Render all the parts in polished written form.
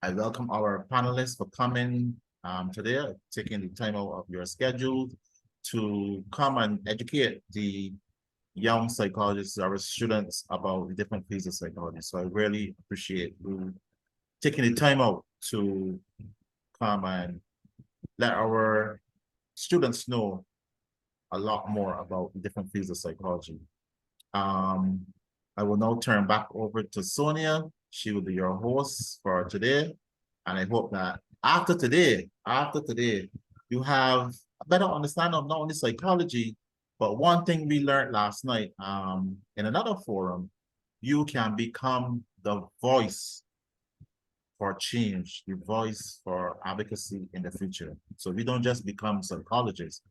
I welcome our panelists for coming today, taking the time out of your schedule to come and educate the young psychologists, our students, about the different fields of psychology. So I really appreciate you taking the time out to come and let our students know a lot more about the different fields of psychology. I will now turn back over to Sonia. She will be your host for today. And I hope that after today, you have a better understanding of not only psychology, but one thing we learned last night in another forum, you can become the voice for change, the voice for advocacy in the future. So we don't just become psychologists,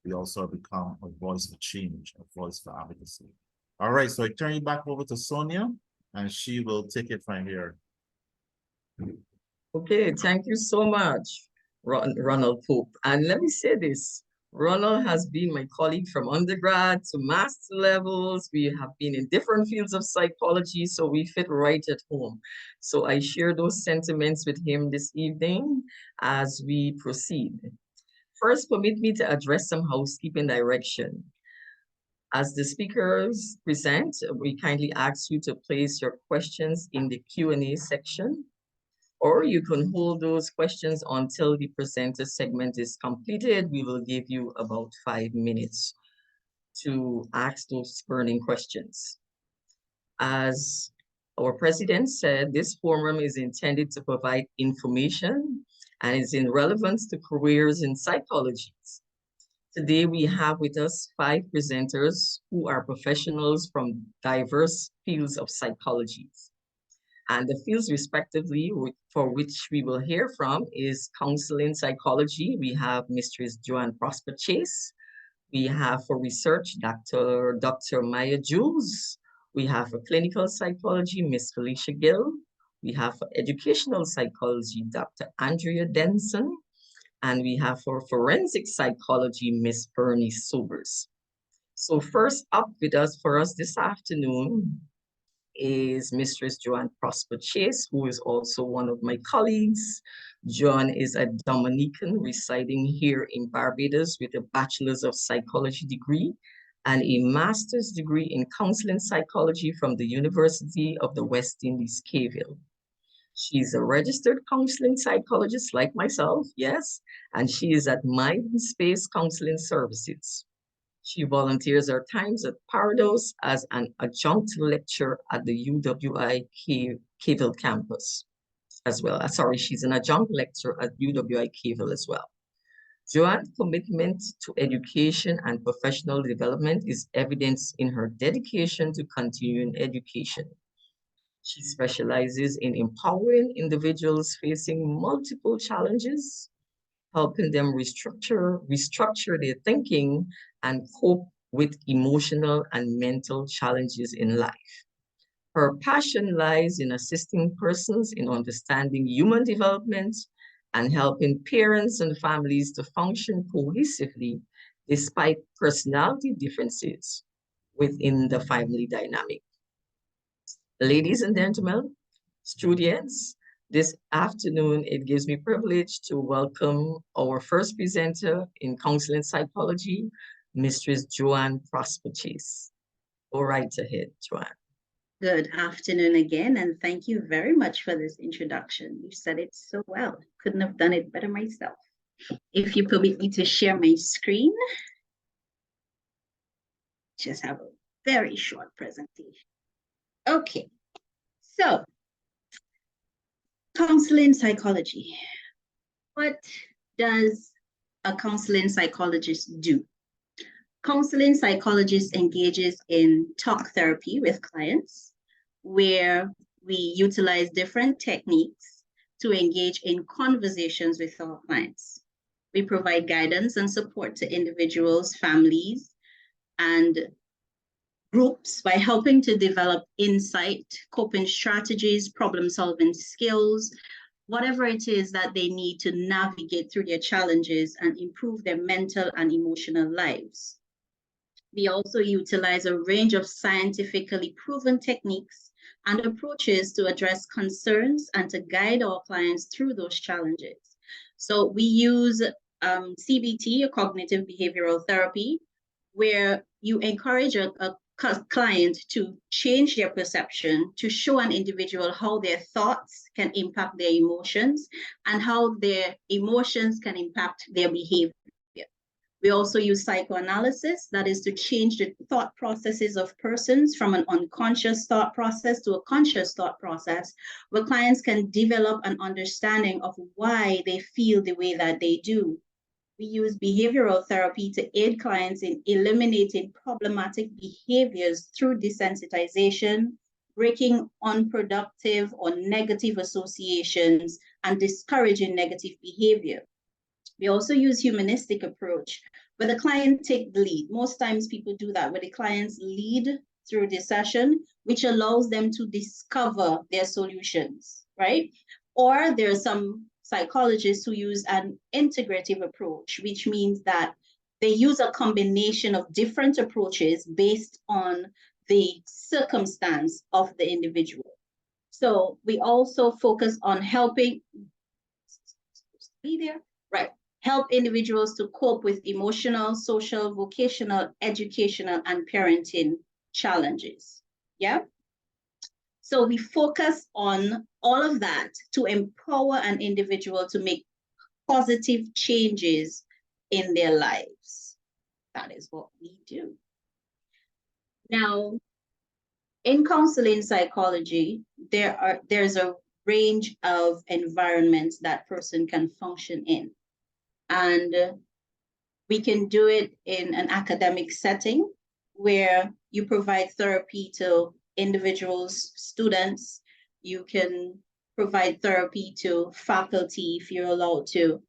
we also become a voice for change, a voice for advocacy. All right, so I turn you back over to Sonia, and she will take it from here. Okay, thank you so much, Ronald Pope. And let me say this, Ronald has been my colleague from undergrad to master levels. We have been in different fields of psychology, so we fit right at home. So I share those sentiments with him this evening as we proceed. First, permit me to address some housekeeping direction. As the speakers present, we kindly ask you to place your questions in the Q&A section, or you can hold those questions until the presenter segment is completed. We will give you about 5 minutes to ask those burning questions. As our president said, this forum is intended to provide information and is in relevance to careers in psychology. Today, we have with us 5 presenters who are professionals from diverse fields of psychology. And the fields respectively for which we will hear from is counseling psychology. We have Mistress JoAnn Prosper-Chase. We have for research, Dr. Mia Jules. We have for clinical psychology, Miss Felicia Gill. We have for educational psychology, Dr. Andrea Dennison. And we have for forensic psychology, Miss Verneé Sobers. So first up with us for us this afternoon is Mistress JoAnn Prosper-Chase, who is also one of my colleagues. JoAnn is a Dominican residing here in Barbados with a Bachelor's of Psychology degree and a Master's degree in Counseling Psychology from the University of the West Indies, Cayville. She's a registered counseling psychologist like myself, yes, and she is at Mind and Space Counseling Services. She volunteers her times at Barbados as an adjunct lecturer at the UWI Cayville campus as well. Sorry, she's an adjunct lecturer at UWI Cayville as well. JoAnn's commitment to education and professional development is evidenced in her dedication to continuing education. She specializes in empowering individuals facing multiple challenges, helping them restructure their thinking and cope with emotional and mental challenges in life. Her passion lies in assisting persons in understanding human development and helping parents and families to function cohesively despite personality differences within the family dynamic. Ladies and gentlemen, students, this afternoon, it gives me privilege to welcome our first presenter in counseling psychology, Mistress JoAnn Prosper-Chase. Go right ahead, JoAnn. Good afternoon again, and thank you very much for this introduction. You said it so well. Couldn't have done it better myself. If you permit me to share my screen, just have a very short presentation. Okay, so counseling psychology. What does a counseling psychologist do? Counseling psychologist engages in talk therapy with clients, where we utilize different techniques to engage in conversations with our clients. We provide guidance and support to individuals, families, and groups by helping to develop insight, coping strategies, problem-solving skills, whatever it is that they need to navigate through their challenges and improve their mental and emotional lives. We also utilize a range of scientifically proven techniques and approaches to address concerns and to guide our clients through those challenges. So we use CBT, or cognitive behavioral therapy, where you encourage a client to change their perception, to show an individual how their thoughts can impact their emotions and how their emotions can impact their behavior. We also use psychoanalysis, that is to change the thought processes of persons from an unconscious thought process to a conscious thought process, where clients can develop an understanding of why they feel the way that they do. We use behavioral therapy to aid clients in eliminating problematic behaviors through desensitization, breaking unproductive or negative associations, and discouraging negative behavior. We also use humanistic approach, where the client take the lead. Most times people do that, where the clients lead through the session, which allows them to discover their solutions, right? Or there are some psychologists who use an integrative approach, which means that they use a combination of different approaches based on the circumstance of the individual. So we also focus on helping, help individuals to cope with emotional, social, vocational, educational, and parenting challenges. Yeah. So we focus on all of that to empower an individual to make positive changes in their lives. That is what we do. Now, in counseling psychology, there's a range of environments that person can function in. And we can do it in an academic setting where you provide therapy to individuals, students. You can provide therapy to faculty if you're allowed to.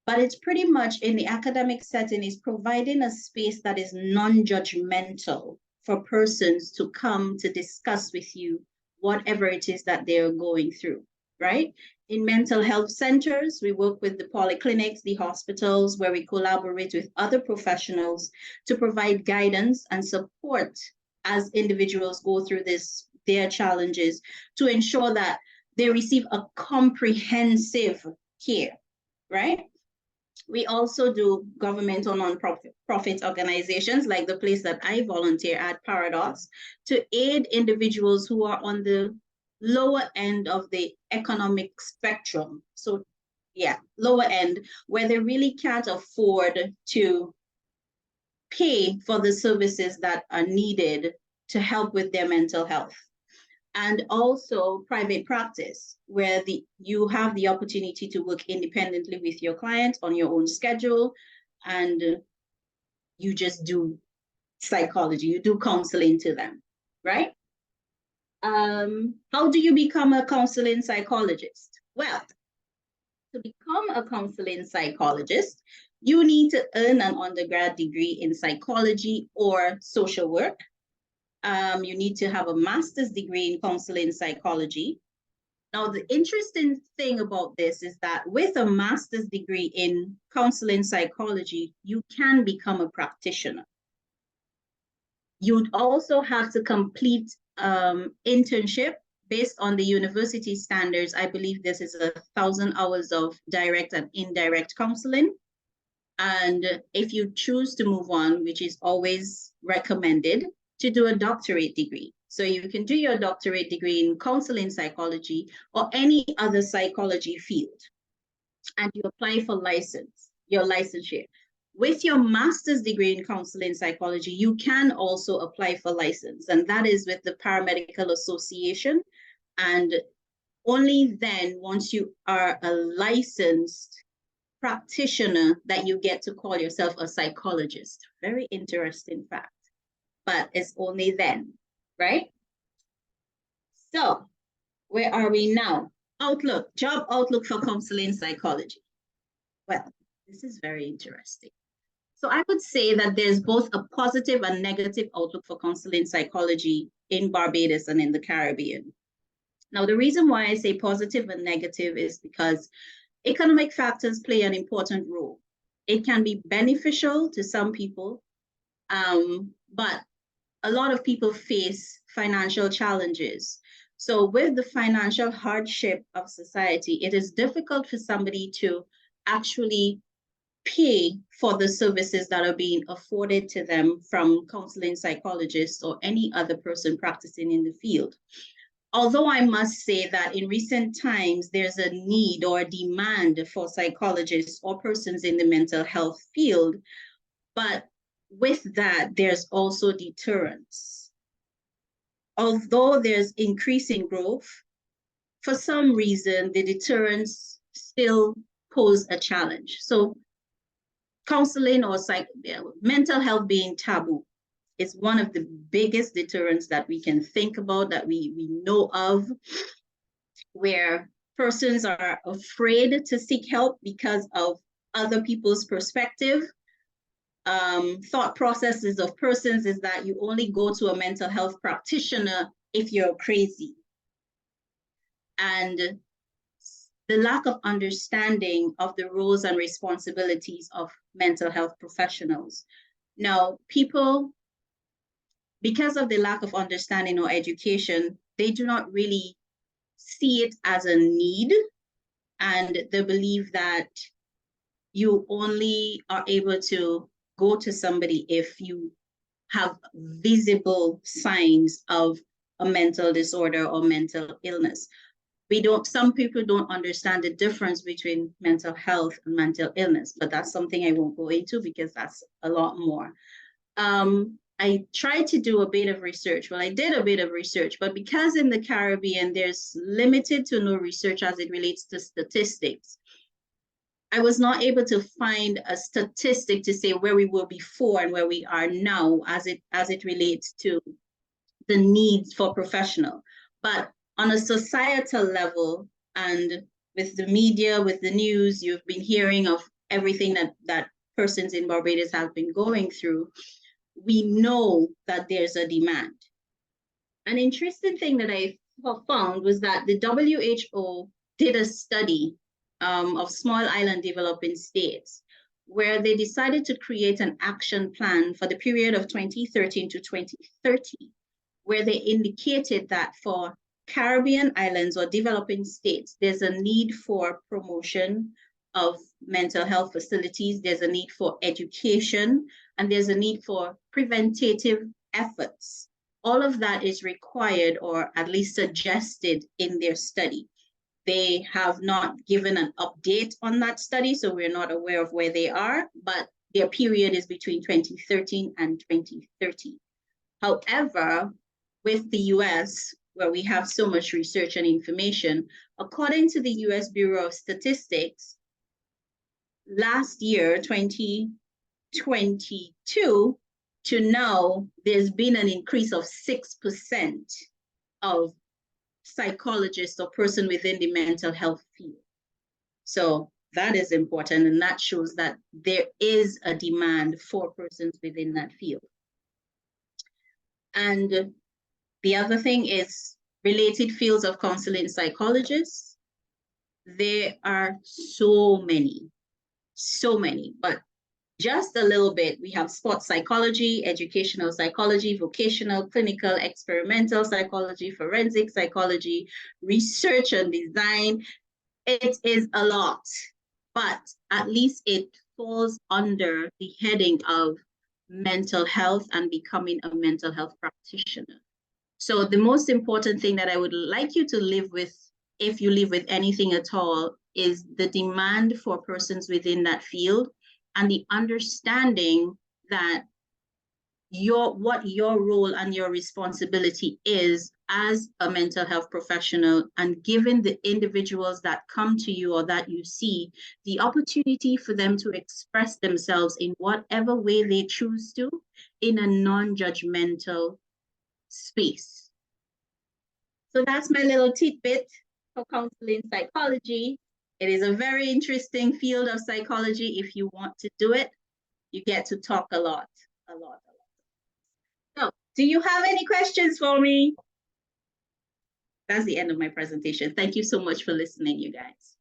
But it's pretty much in the academic setting is providing a space that is non-judgmental for persons to come to discuss with you whatever it is that they're going through, right? In mental health centers, we work with the polyclinics, the hospitals, where we collaborate with other professionals to provide guidance and support as individuals go through their challenges, to ensure that they receive a comprehensive care, right? We also do governmental non-profit organizations, like the place that I volunteer at, Barbados, to aid individuals who are on the lower end of the economic spectrum. So yeah, lower end, where they really can't afford to pay for the services that are needed to help with their mental health. And also private practice, where you have the opportunity to work independently with your client on your own schedule, and you just do psychology, you do counseling to them, right? How do you become a counseling psychologist? Well, to become a counseling psychologist, you need to earn an undergrad degree in psychology or social work. You need to have a master's degree in counseling psychology. Now, the interesting thing about this is that with a master's degree in counseling psychology, you can become a practitioner. You'd also have to complete internship based on the university standards. I believe this is 1,000 hours of direct and indirect counseling. And if you choose to move on, which is always recommended, to do a doctorate degree. So you can do your doctorate degree in counseling psychology or any other psychology field. And you apply for your licensure. With your master's degree in counseling psychology, you can also apply for license, and that is with the Paramedical Association. And only then, once you are a licensed practitioner, that you get to call yourself a psychologist. Very interesting fact. But it's only then, right? So where are we now? Outlook, job outlook for counseling psychology. Well, this is very interesting. So I would say that there's both a positive and negative outlook for counseling psychology in Barbados and in the Caribbean. Now, the reason why I say positive and negative is because economic factors play an important role. It can be beneficial to some people, but a lot of people face financial challenges. So with the financial hardship of society, it is difficult for somebody to actually pay for the services that are being afforded to them from counseling psychologists or any other person practicing in the field. Although I must say that in recent times, there's a need or a demand for psychologists or persons in the mental health field, but with that, there's also deterrence. Although there's increasing growth, for some reason, the deterrence still pose a challenge. So counseling or mental health being taboo is one of the biggest deterrents that we can think about, that we know of, where persons are afraid to seek help because of other people's perspective. Thought processes of persons is that you only go to a mental health practitioner if you're crazy. And the lack of understanding of the roles and responsibilities of mental health professionals. Now, people, because of the lack of understanding or education, they do not really see it as a need, and they believe that you only are able to go to somebody if you have visible signs of a mental disorder or mental illness. Some people don't understand the difference between mental health and mental illness, but that's something I won't go into because that's a lot more. I tried to do a bit of research. Well, I did a bit of research, but because in the Caribbean, there's limited to no research as it relates to statistics, I was not able to find a statistic to say where we were before and where we are now as it relates to the needs for professional. But on a societal level, and with the media, with the news, you've been hearing of everything that persons in Barbados have been going through. We know that there's a demand. An interesting thing that I found was that the WHO did a study of small island developing states, where they decided to create an action plan for the period of 2013 to 2030, where they indicated that for Caribbean islands or developing states, there's a need for promotion of mental health facilities, there's a need for education, and there's a need for preventative efforts. All of that is required or at least suggested in their study. They have not given an update on that study, so we're not aware of where they are, but their period is between 2013 and 2030. However, with the US, where we have so much research and information, according to the US Bureau of Statistics, last year, 2022, to now, there's been an increase of 6% of psychologists or person within the mental health field. So that is important, and that shows that there is a demand for persons within that field. And the other thing is related fields of counseling psychologists. There are so many, but just a little bit. We have sports psychology, educational psychology, vocational, clinical, experimental psychology, forensic psychology, research and design. It is a lot, but at least it falls under the heading of mental health and becoming a mental health practitioner. So the most important thing that I would like you to live with, if you live with anything at all, is the demand for persons within that field and the understanding that what your role and your responsibility is as a mental health professional, and giving the individuals that come to you or that you see the opportunity for them to express themselves in whatever way they choose to, in a non-judgmental space. So that's my little tidbit for counseling psychology. It is a very interesting field of psychology. If you want to do it, you get to talk a lot. So, do you have any questions for me? That's the end of my presentation. Thank you so much for listening, you guys.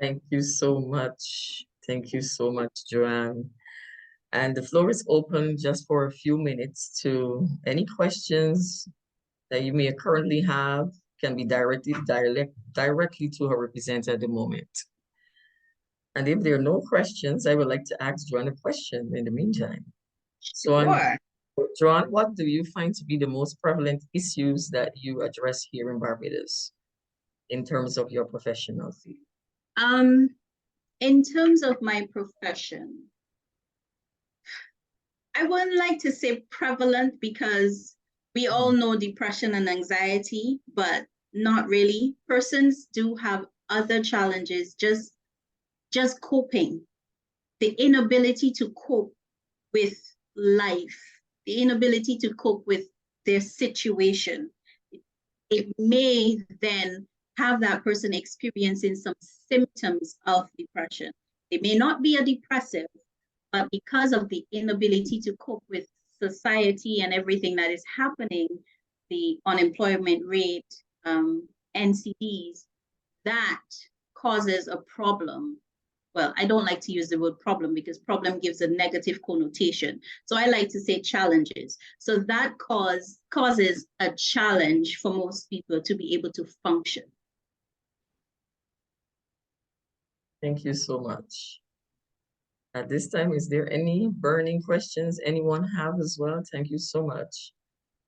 Thank you so much. Thank you so much, JoAnn. And the floor is open just for a few minutes to any questions that you may currently have, can be directed directly to her representative at the moment. And if there are no questions, I would like to ask JoAnn a question in the meantime. So, Sure. JoAnn, what do you find to be the most prevalent issues that you address here in Barbados in terms of your professional field? In terms of my profession, I wouldn't like to say prevalent because we all know depression and anxiety, but not really. Persons do have other challenges, just coping, the inability to cope with life, the inability to cope with their situation. It may then have that person experiencing some symptoms of depression. It may not be a depressive, but because of the inability to cope with society and everything that is happening, the unemployment rate, NCDs, that causes a problem. Well, I don't like to use the word problem because problem gives a negative connotation. So I like to say challenges. So that causes a challenge for most people to be able to function. Thank you so much. At this time, is there any burning questions anyone have as well? Thank you so much.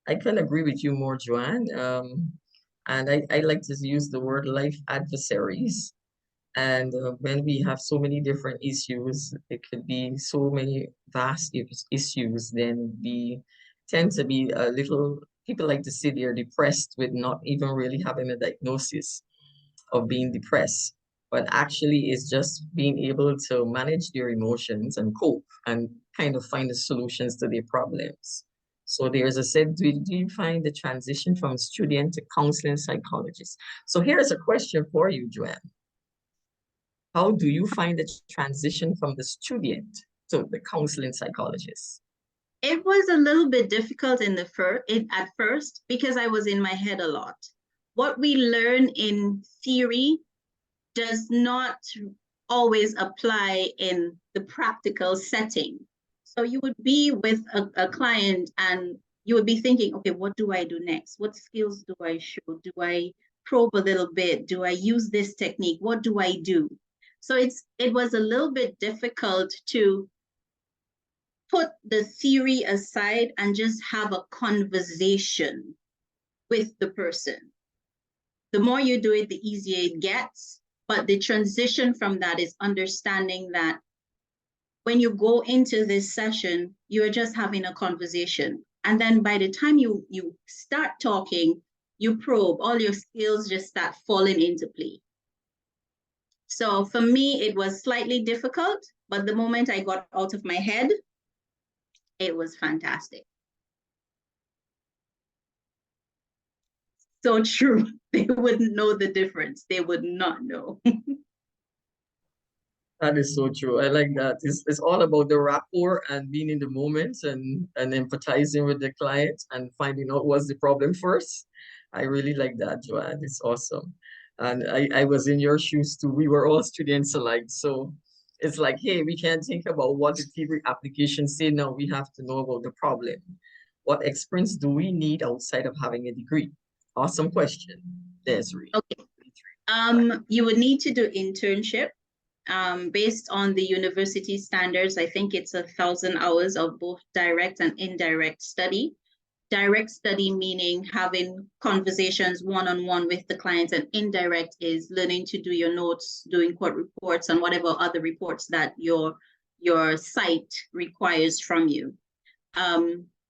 I can agree with you more, JoAnn. And I like to use the word life adversaries. And when we have so many different issues, it could be so many vast issues, then we tend to be a little, people like to say they're depressed with not even really having a diagnosis of being depressed, but actually it's just being able to manage their emotions and cope and kind of find the solutions to their problems. So there's a said, do you find the transition from student to counseling psychologist? So here's a question for you, JoAnn. How do you find the transition from the student to the counseling psychologist? It was a little bit difficult at first because I was in my head a lot. What we learn in theory does not always apply in the practical setting. So you would be with a client and you would be thinking, okay, what do I do next? What skills do I show? Do I probe a little bit? Do I use this technique? What do I do? So it was a little bit difficult to put the theory aside and just have a conversation with the person. The more you do it, the easier it gets. But the transition from that is understanding that when you go into this session, you're just having a conversation. And then by the time you start talking, you probe, all your skills just start falling into place. So for me, it was slightly difficult, but the moment I got out of my head, it was fantastic. So true. They wouldn't know the difference. They would not know. That is so true. I like that. It's all about the rapport and being in the moment and empathizing with the client and finding out what's the problem first. I really like that, JoAnn. It's awesome. And I was in your shoes too. We were all students alike. So it's like, hey, we can't think about what the theory applications say. Now we have to know about the problem. What experience do we need outside of having a degree? Awesome question, Desiree. Okay. You would need to do internship. Based on the university standards, I think it's 1,000 hours of both direct and indirect study. Direct study meaning having conversations one-on-one with the clients, and indirect is learning to do your notes, doing court reports and whatever other reports that your site requires from you.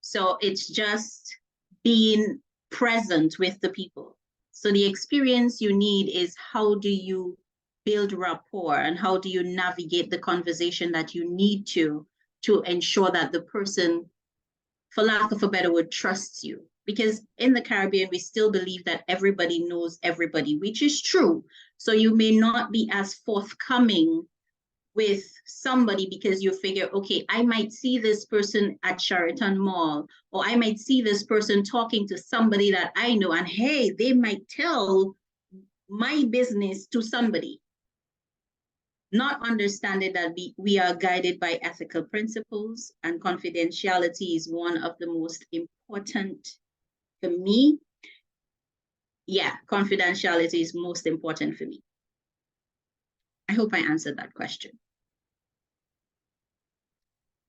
So it's just being present with the people. So the experience you need is how do you build rapport and how do you navigate the conversation that you need to ensure that the person, for lack of a better word, trusts you. Because in the Caribbean, we still believe that everybody knows everybody, which is true. So you may not be as forthcoming with somebody because you figure, okay, I might see this person at Sheraton Mall, or I might see this person talking to somebody that I know, and hey, they might tell my business to somebody. not understanding that we are guided by ethical principles, and confidentiality is one of the most important for me. Yeah, confidentiality is most important for me. I hope I answered that question.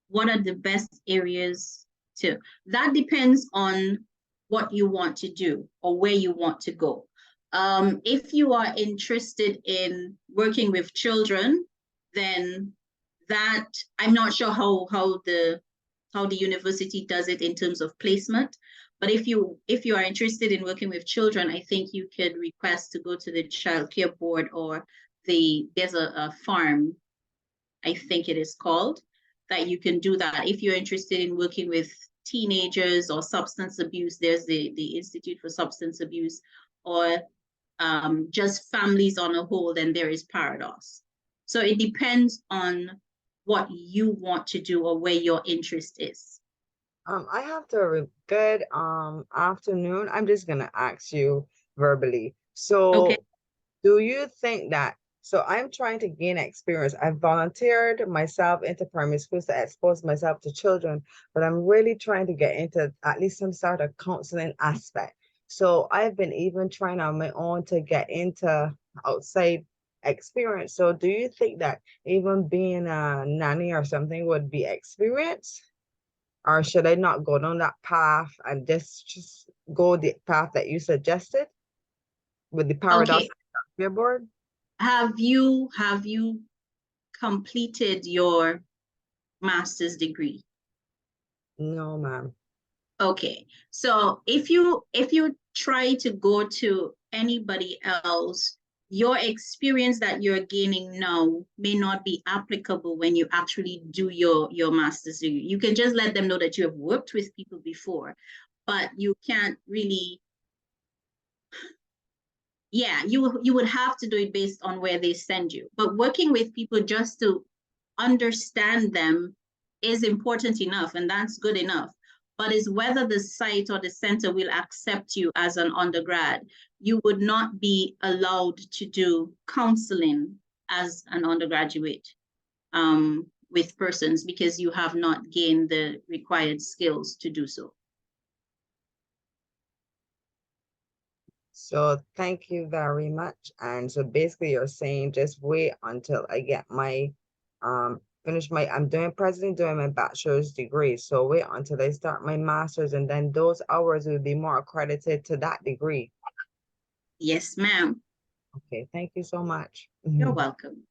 What are the best areas to? That depends on what you want to do or where you want to go. If you are interested in working with children, then that I'm not sure how the university does it in terms of placement. But if you are interested in working with children, I think you could request to go to the Child Care Board, or there's a farm, I think it is called, that you can do that. If you're interested in working with teenagers or substance abuse, there's the Institute for Substance Abuse, or just families on a whole, then there is Parados. So it depends on what you want to do or where your interest is. I have to good afternoon. I'm just gonna ask you verbally. So Okay. do you think that, so I'm trying to gain experience. I've volunteered myself into primary schools to expose myself to children, but I'm really trying to get into at least some sort of counseling aspect. So I've been even trying on my own to get into outside experience. So do you think that even being a nanny or something would be experience? Or should I not go down that path and just go the path that you suggested with the Paradox Board? Have you completed your master's degree? No, ma'am. Okay, so if you try to go to anybody else, your experience that you're gaining now may not be applicable when you actually do your master's degree. You can just let them know that you have worked with people before, but you can't really, yeah, you would have to do it based on where they send you. But working with people just to understand them is important enough, and that's good enough. But it's whether the site or the center will accept you as an undergrad. You would not be allowed to do counseling as an undergraduate with persons, because you have not gained the required skills to do so. So thank you very much. And so basically you're saying just wait until I get my I'm presently doing my bachelor's degree. So wait until I start my master's, and then those hours will be more accredited to that degree. Yes, ma'am. Okay, thank you so much. You're welcome.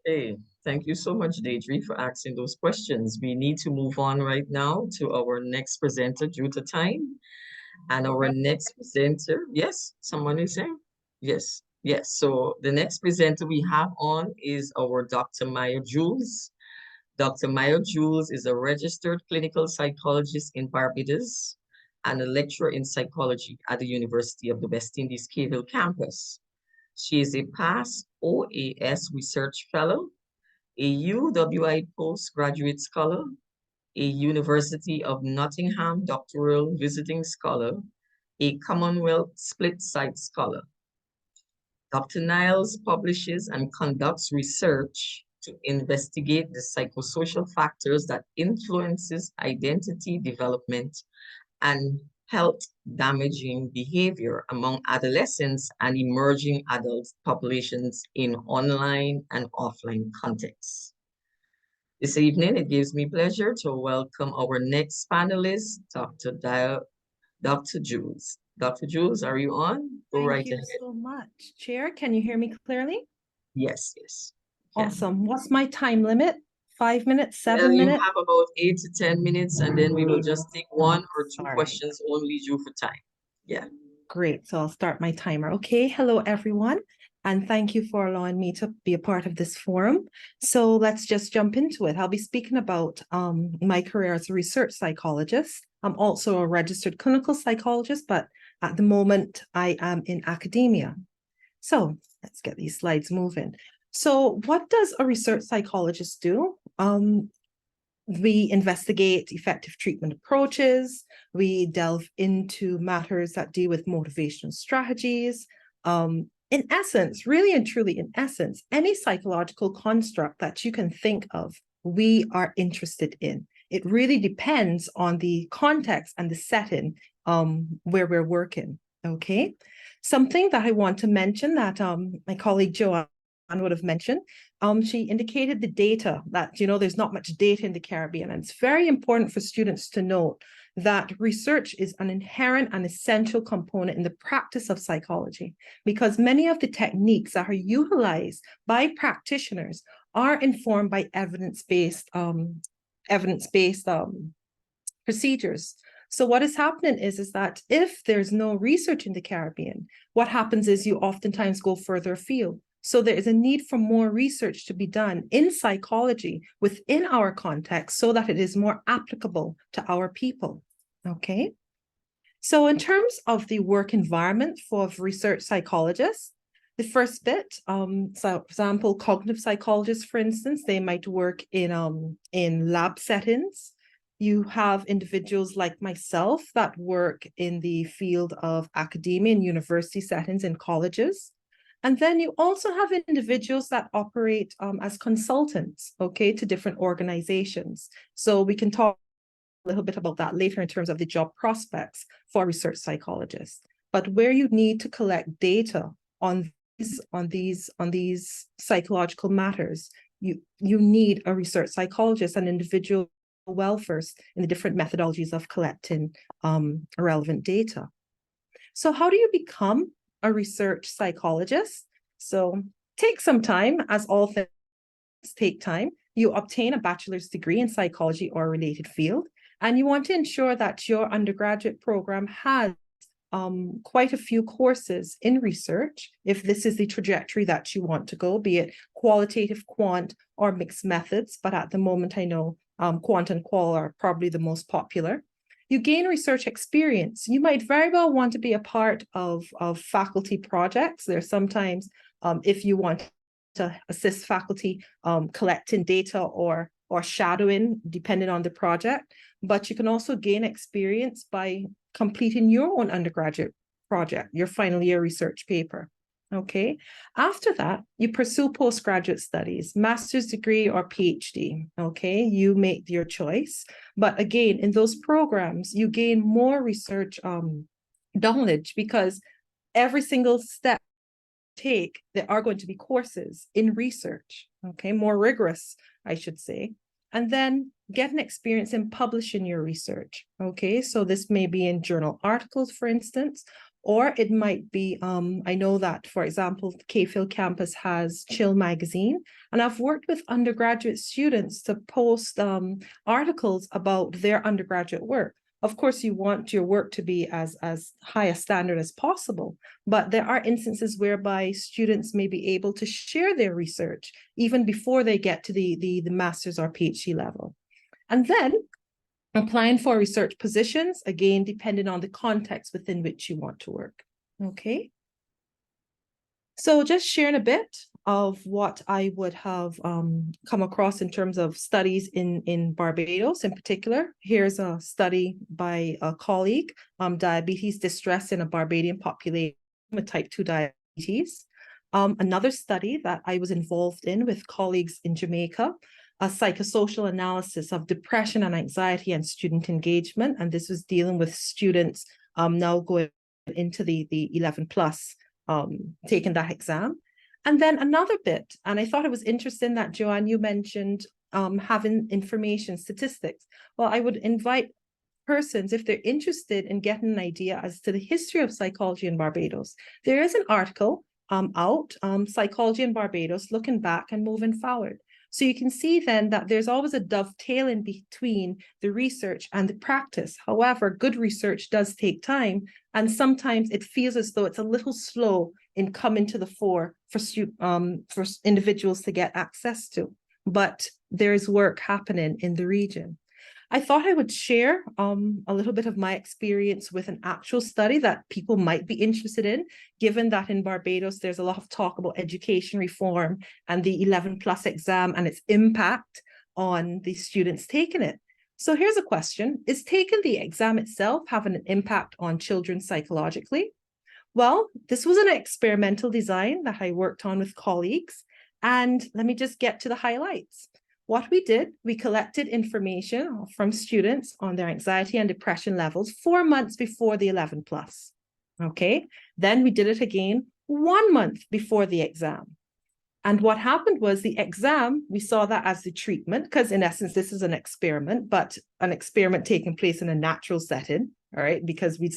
Hey, thank you so much, Deidre, for asking those questions. We need to move on right now to our next presenter due to time. And our next presenter, yes, someone is saying? Yes, yes. So the next presenter we have on is our Dr. Mia Jules. Dr. Mia Jules is a registered clinical psychologist in Barbados and a lecturer in psychology at the University of the West Indies Cave Hill campus. She is a past OAS Research Fellow, a UWI Postgraduate Scholar, a University of Nottingham Doctoral Visiting Scholar, a Commonwealth Split Site Scholar. Dr. Niles publishes and conducts research to investigate the psychosocial factors that influences identity development and health damaging behavior among adolescents and emerging adult populations in online and offline contexts. This evening, it gives me pleasure to welcome our next panelist, Dr. Jules. Dr. Jules, are you on? Go right ahead. Thank you so much. Chair, can you hear me clearly? Yes, yes. Awesome. What's my time limit? 5 minutes, 7 Well, you minutes? have about 8 to 10 minutes, and then we will just take one or two All right. questions only due for time. Yeah. Great. So I'll start my timer. Okay. Hello, everyone. And thank you for allowing me to be a part of this forum. So let's just jump into it. I'll be speaking about my career as a research psychologist. I'm also a registered clinical psychologist, but at the moment I am in academia. So let's get these slides moving. So what does a research psychologist do? We investigate effective treatment approaches. We delve into matters that deal with motivational strategies, in essence, really and truly, in essence, any psychological construct that you can think of, we are interested in. It really depends on the context and the setting where we're working, okay? Something that I want to mention that my colleague JoAnn would have mentioned, she indicated the data that, there's not much data in the Caribbean, and it's very important for students to note that research is an inherent and essential component in the practice of psychology, because many of the techniques that are utilized by practitioners are informed by evidence-based procedures. So what is happening is that if there's no research in the Caribbean, what happens is you oftentimes go further afield. So there is a need for more research to be done in psychology within our context so that it is more applicable to our people, okay? So in terms of the work environment for research psychologists, the first bit, so for example, cognitive psychologists, for instance, they might work in lab settings. You have individuals like myself that work in the field of academia and university settings in colleges. And then you also have individuals that operate as consultants, okay, to different organizations. So we can talk a little bit about that later in terms of the job prospects for research psychologists. But where you need to collect data on these psychological matters, you need a research psychologist, an individual well-versed in the different methodologies of collecting relevant data. So how do you become a research psychologist? So take some time, as all things take time. You obtain a bachelor's degree in psychology or a related field, and you want to ensure that your undergraduate program has quite a few courses in research, if this is the trajectory that you want to go, be it qualitative, quant, or mixed methods. But at the moment, I know quant and qual are probably the most popular. You gain research experience. You might very well want to be a part of faculty projects. There's sometimes, if you want to assist faculty collecting data or shadowing, depending on the project. But you can also gain experience by completing your own undergraduate project, your final year research paper. Okay. After that, you pursue postgraduate studies, master's degree or PhD. Okay. You make your choice. But again, in those programs, you gain more research knowledge, because every single step you take, there are going to be courses in research. Okay. More rigorous, I should say. And then get an experience in publishing your research. Okay. So this may be in journal articles, for instance, or it might be, I know that, for example, K-Phil campus has Chill magazine, and I've worked with undergraduate students to post articles about their undergraduate work. Of course, you want your work to be as high a standard as possible, but there are instances whereby students may be able to share their research even before they get to the master's or PhD level. And then applying for research positions, again, depending on the context within which you want to work, okay? So just sharing a bit of what I would have come across in terms of studies in Barbados in particular. Here's a study by a colleague, diabetes distress in a Barbadian population with type 2 diabetes. Another study that I was involved in with colleagues in Jamaica, a psychosocial analysis of depression and anxiety and student engagement. And this was dealing with students now going into the 11 plus, taking that exam. And then another bit, and I thought it was interesting that JoAnn, you mentioned having information statistics. Well, I would invite persons, if they're interested in getting an idea as to the history of psychology in Barbados, there is an article out, Psychology in Barbados, looking back and moving forward. So you can see then that there's always a dovetailing between the research and the practice. However, good research does take time, and sometimes it feels as though it's a little slow in coming to the fore for individuals to get access to. But there is work happening in the region. I thought I would share a little bit of my experience with an actual study that people might be interested in, given that in Barbados, there's a lot of talk about education reform and the 11 plus exam and its impact on the students taking it. So here's a question: is taking the exam itself having an impact on children psychologically? Well, this was an experimental design that I worked on with colleagues. And let me just get to the highlights. What we did, we collected information from students on their anxiety and depression levels 4 months before the 11 plus. Okay, then we did it again 1 month before the exam. And what happened was the exam, we saw that as the treatment, because in essence, this is an experiment, but an experiment taking place in a natural setting, all right, because we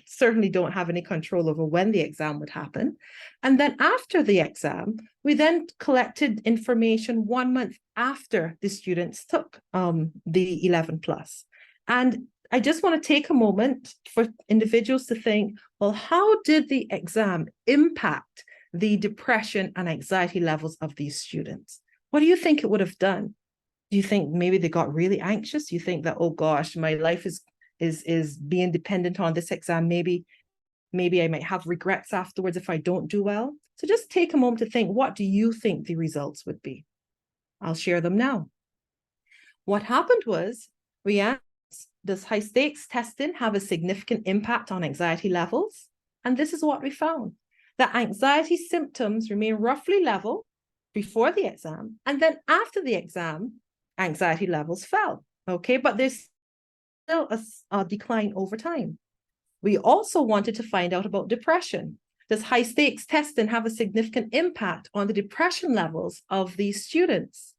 certainly don't have any control over when the exam would happen. And then after the exam, we then collected information 1 month after the students took the 11 plus. And I just want to take a moment for individuals to think, well, how did the exam impact the depression and anxiety levels of these students? What do you think it would have done? Do you think maybe they got really anxious? Do you think that, oh gosh, my life is being dependent on this exam? Maybe I might have regrets afterwards if I don't do well. So just take a moment to think, what do you think the results would be? I'll share them now. What happened was we asked, does high stakes testing have a significant impact on anxiety levels? And this is what we found. That anxiety symptoms remain roughly level before the exam, and then after the exam, anxiety levels fell, okay? But there's still a decline over time. We also wanted to find out about depression. Does high stakes testing have a significant impact on the depression levels of these students?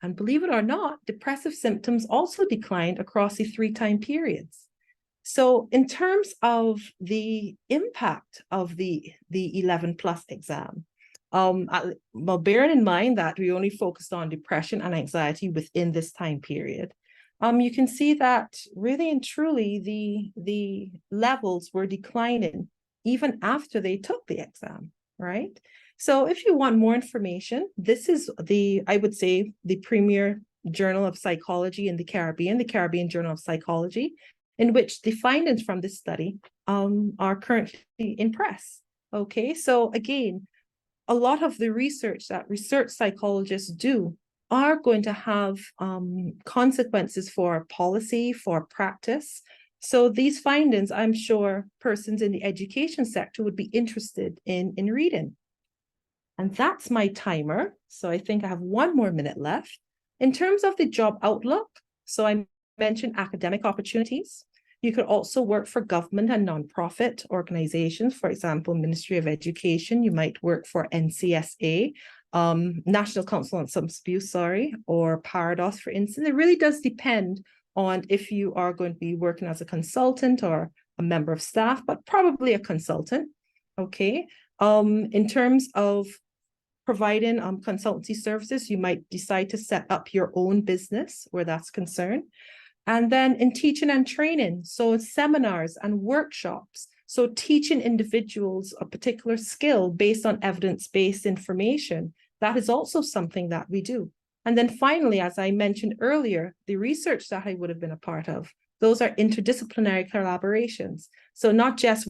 And believe it or not, depressive symptoms also declined across the 3 time periods. So in terms of the impact of the 11 plus exam, well, bearing in mind that we only focused on depression and anxiety within this time period, you can see that really and truly the levels were declining even after they took the exam, right? So if you want more information, this is I would say, the premier journal of psychology in the Caribbean Journal of Psychology, in which the findings from this study are currently in press. Okay, so again, a lot of the research that research psychologists do are going to have consequences for policy, for practice. So these findings, I'm sure persons in the education sector would be interested in reading. And that's my timer. So I think I have 1 more minute left. In terms of the job outlook, so I mentioned academic opportunities. You could also work for government and nonprofit organizations, for example, Ministry of Education. You might work for NCSA, National Council on Substance Abuse, or Barbados, for instance. It really does depend on if you are going to be working as a consultant or a member of staff, but probably a consultant, okay? In terms of providing consultancy services, you might decide to set up your own business where that's concerned. And then in teaching and training, so seminars and workshops, so teaching individuals a particular skill based on evidence-based information, that is also something that we do. And then finally, as I mentioned earlier, the research that I would have been a part of, those are interdisciplinary collaborations. So not just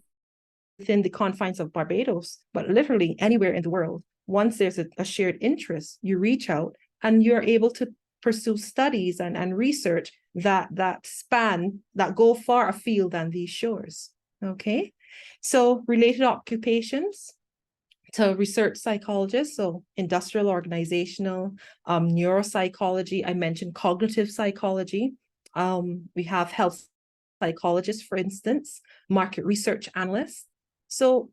within the confines of Barbados, but literally anywhere in the world. Once there's a shared interest, you reach out and you're able to pursue studies and research that go far afield than these shores. Okay, so related occupations to research psychologists, so industrial, organizational, neuropsychology. I mentioned cognitive psychology. We have health psychologists, for instance, market research analysts. So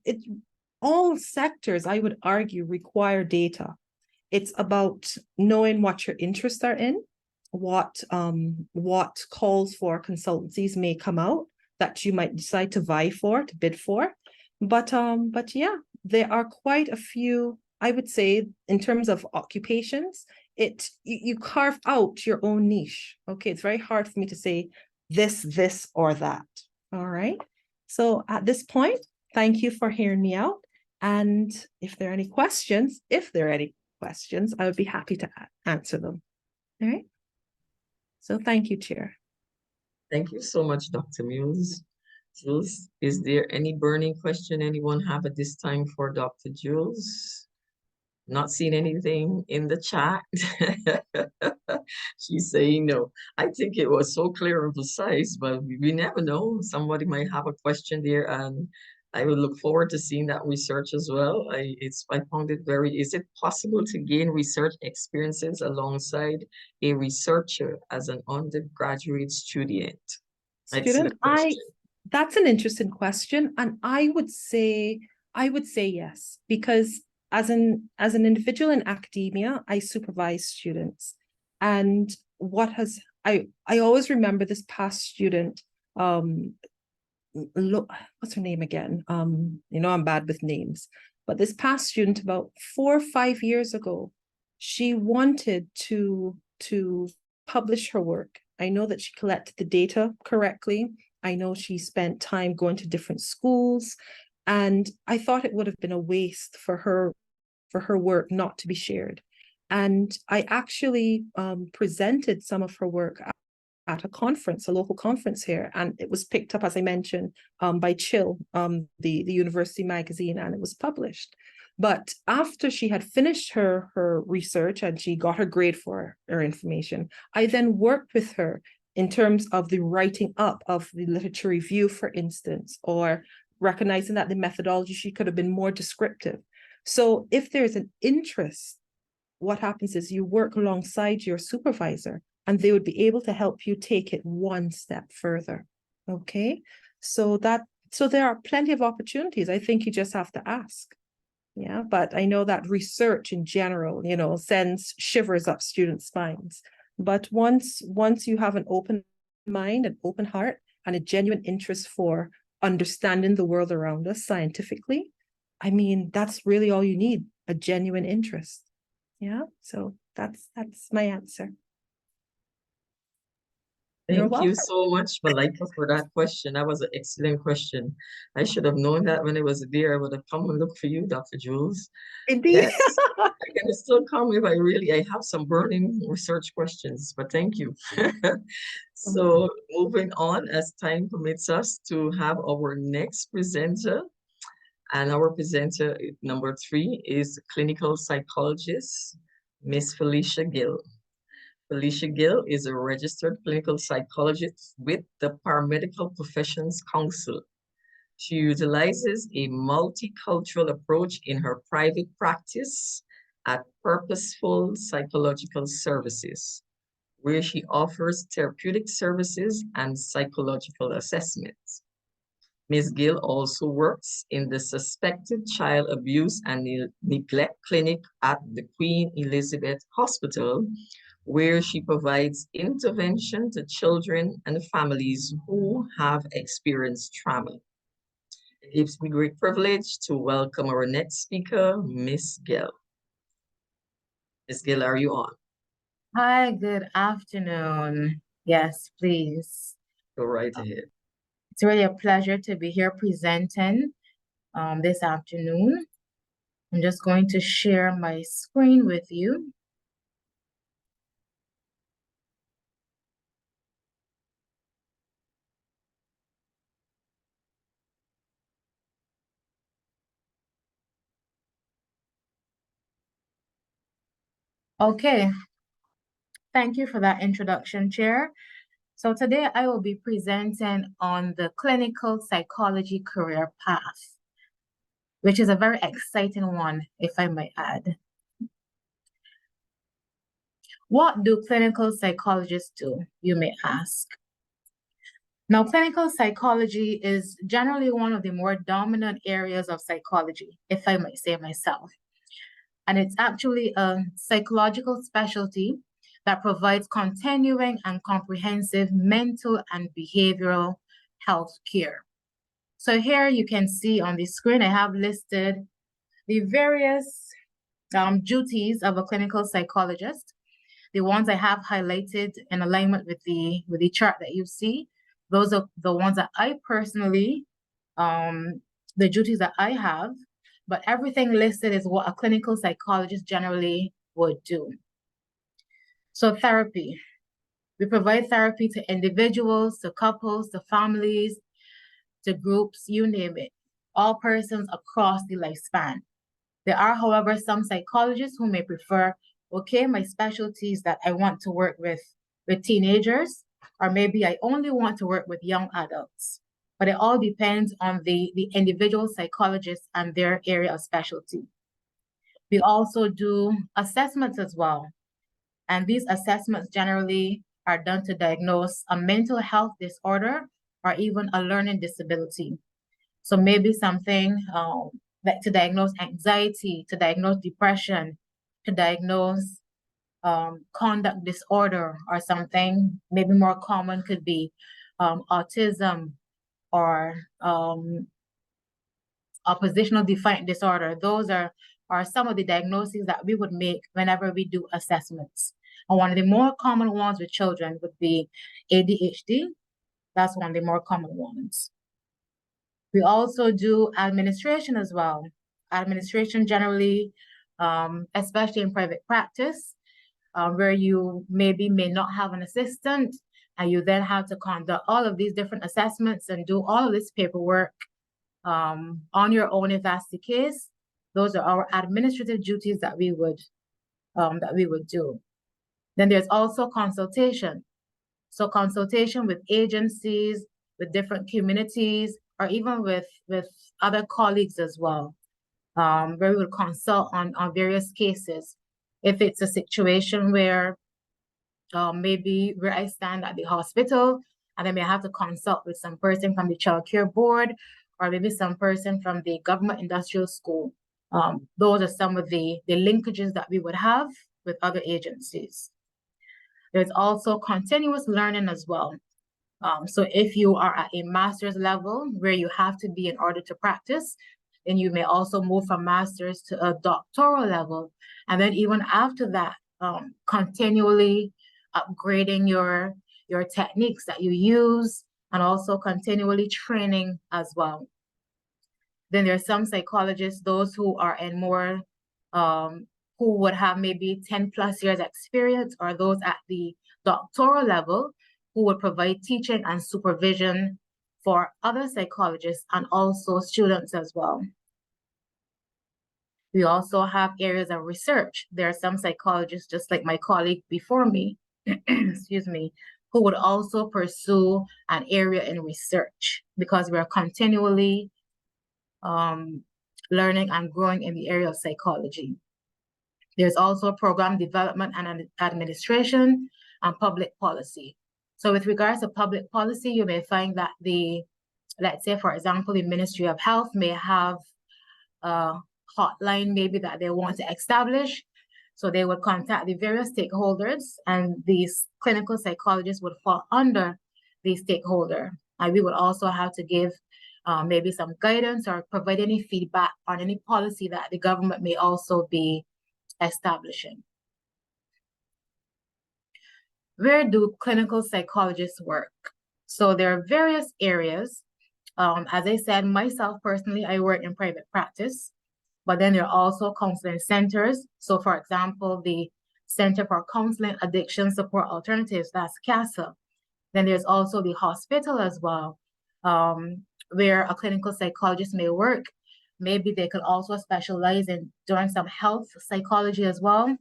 all sectors, I would argue, require data. It's about knowing what your interests are in, what calls for consultancies may come out that you might decide to vie for, to bid for. But yeah, there are quite a few, I would say, in terms of occupations, you carve out your own niche. Okay, it's very hard for me to say this or that. All right. So at this point, thank you for hearing me out. And if there are any questions, I would be happy to answer them. All right. So thank you, Chair. Thank you so much, Dr. Jules. Jules, is there any burning question anyone have at this time for Dr. Jules? Not seeing anything in the chat. She's saying no. I think it was so clear and precise, but we never know. Somebody might have a question there, and I will look forward to seeing that research as well. I found it is it possible to gain research experiences alongside a researcher as an undergraduate student? Student, Excellent question. that's an interesting question. And I would say yes, because as an individual in academia, I supervise students. And I always remember this past student, what's her name again? I'm bad with names, but this past student about 4 or 5 years ago, she wanted to publish her work. I know that she collected the data correctly. I know she spent time going to different schools, and I thought it would have been a waste for her work not to be shared. And I actually presented some of her work at a conference, a local conference here, and it was picked up, as I mentioned, by Chill, the university magazine, and it was published. But after she had finished her research and she got her grade for her information, I then worked with her in terms of the writing up of the literature review, for instance, or recognizing that the methodology, she could have been more descriptive. So if there's an interest, what happens is you work alongside your supervisor and they would be able to help you take it one step further. Okay, so there are plenty of opportunities. I think you just have to ask. Yeah, but I know that research in general, sends shivers up students' spines. But once you have an open mind, an open heart, and a genuine interest for understanding the world around us scientifically, I mean, that's really all you need, a genuine interest. Yeah, so that's my answer. Thank you so much, Malika, for that question. That was an excellent question. I should have known that when I was there. I would have come and looked for you, Dr. Jules. Indeed. Yes, I can still come if I have some burning research questions, but thank you. So moving on, as time permits us to have our next presenter. And our presenter number 3 is clinical psychologist, Miss Felicia Gill. Felicia Gill is a registered clinical psychologist with the Paramedical Professions Council. She utilizes a multicultural approach in her private practice at Purposeful Psychological Services, where she offers therapeutic services and psychological assessments. Ms. Gill also works in the Suspected Child Abuse and Neglect Clinic at the Queen Elizabeth Hospital, where she provides intervention to children and families who have experienced trauma. It gives me great privilege to welcome our next speaker, Ms. Gill. Ms. Gill, are you on? Hi, good afternoon. Yes, please. Go right ahead. It's really a pleasure to be here presenting this afternoon. I'm just going to share my screen with you. Okay, thank you for that introduction, Chair. So today I will be presenting on the clinical psychology career path, which is a very exciting one, if I might add. What do clinical psychologists do, you may ask? Now, clinical psychology is generally one of the more dominant areas of psychology, if I might say myself. And it's actually a psychological specialty that provides continuing and comprehensive mental and behavioral health care. So here you can see on the screen, I have listed the various duties of a clinical psychologist. The ones I have highlighted in alignment with the chart that you see, those are the ones that I personally, the duties that I have, but everything listed is what a clinical psychologist generally would do. So therapy. We provide therapy to individuals, to couples, to families, to groups, you name it, all persons across the lifespan. There are, however, some psychologists who may prefer, okay, my specialty is that I want to work with teenagers, or maybe I only want to work with young adults. but it all depends on the individual psychologist and their area of specialty. We also do assessments as well. And these assessments generally are done to diagnose a mental health disorder or even a learning disability. So maybe something like to diagnose anxiety, to diagnose depression, to diagnose conduct disorder or something. Maybe more common could be autism or oppositional defiant disorder. Those are some of the diagnoses that we would make whenever we do assessments. And one of the more common ones with children would be ADHD. That's one of the more common ones. We also do administration as well. Administration generally, especially in private practice, where you maybe may not have an assistant, and you then have to conduct all of these different assessments and do all of this paperwork on your own if that's the case. Those are our administrative duties that we would do. Then there's also consultation. So consultation with agencies, with different communities, or even with other colleagues as well, where we would consult on various cases. If it's a situation where maybe where I stand at the hospital, and I may have to consult with some person from the child care board, or maybe some person from the government industrial school. Those are some of the linkages that we would have with other agencies. There's also continuous learning as well. So if you are at a master's level where you have to be in order to practice, then you may also move from master's to a doctoral level. And then even after that, continually upgrading your techniques that you use, and also continually training as well. Then there's some psychologists, those who are in more, who would have maybe 10 plus years experience, or those at the doctoral level who would provide teaching and supervision for other psychologists and also students as well. We also have areas of research. There are some psychologists, just like my colleague before me, excuse me, who would also pursue an area in research, because we're continually learning and growing in the area of psychology. There's also program development and administration and public policy. So with regards to public policy, you may find that let's say, for example, the Ministry of Health may have a hotline maybe that they want to establish. So they would contact the various stakeholders, and these clinical psychologists would fall under the stakeholder. And we would also have to give maybe some guidance or provide any feedback on any policy that the government may also be establishing. Where do clinical psychologists work? So there are various areas. As I said, myself personally, I work in private practice, but then there are also counseling centers. So for example, the Center for Counseling Addiction Support Alternatives, that's CASA. Then there's also the hospital as well, where a clinical psychologist may work. Maybe they could also specialize in doing some health psychology as well.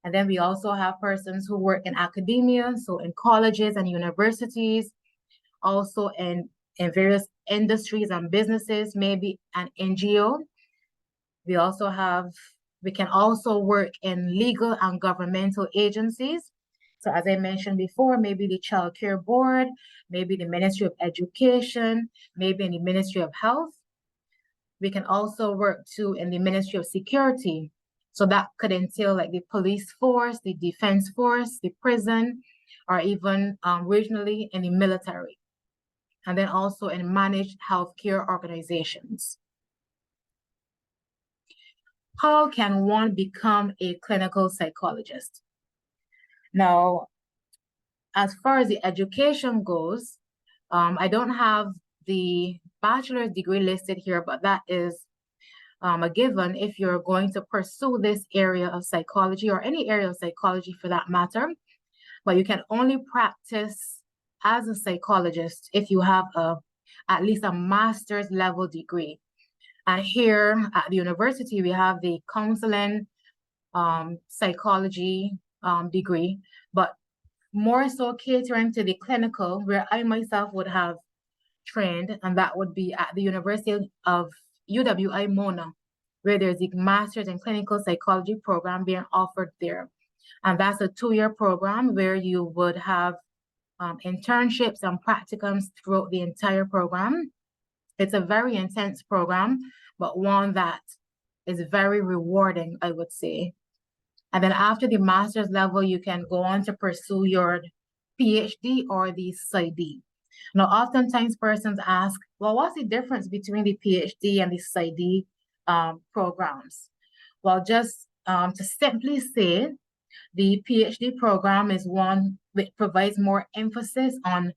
And then we also have persons who work in academia, so in colleges and universities, also in various industries and businesses, maybe an NGO. We can also work in legal and governmental agencies. So as I mentioned before, maybe the Child Care Board, maybe the Ministry of Education, maybe in the Ministry of Health. We can also work too in the Ministry of Security. So that could entail like the police force, the defense force, the prison, or even regionally in the military. And then also in managed healthcare organizations. How can one become a clinical psychologist? Now, as far as the education goes, I don't have the bachelor's degree listed here, but that is a given if you're going to pursue this area of psychology, or any area of psychology for that matter. But you can only practice as a psychologist if you have at least a master's level degree. And here at the university, we have the counseling psychology degree, but more so catering to the clinical, where I myself would have trained, and that would be at the University of UWI Mona, where there's a Master's in Clinical Psychology program being offered there. And that's a 2-year program where you would have internships and practicums throughout the entire program. It's a very intense program, but one that is very rewarding, I would say. And then after the master's level, you can go on to pursue your PhD or the PsyD. Now, oftentimes persons ask, well, what's the difference between the PhD and the PsyD programs? Well, just to simply say, the PhD program is one which provides more emphasis on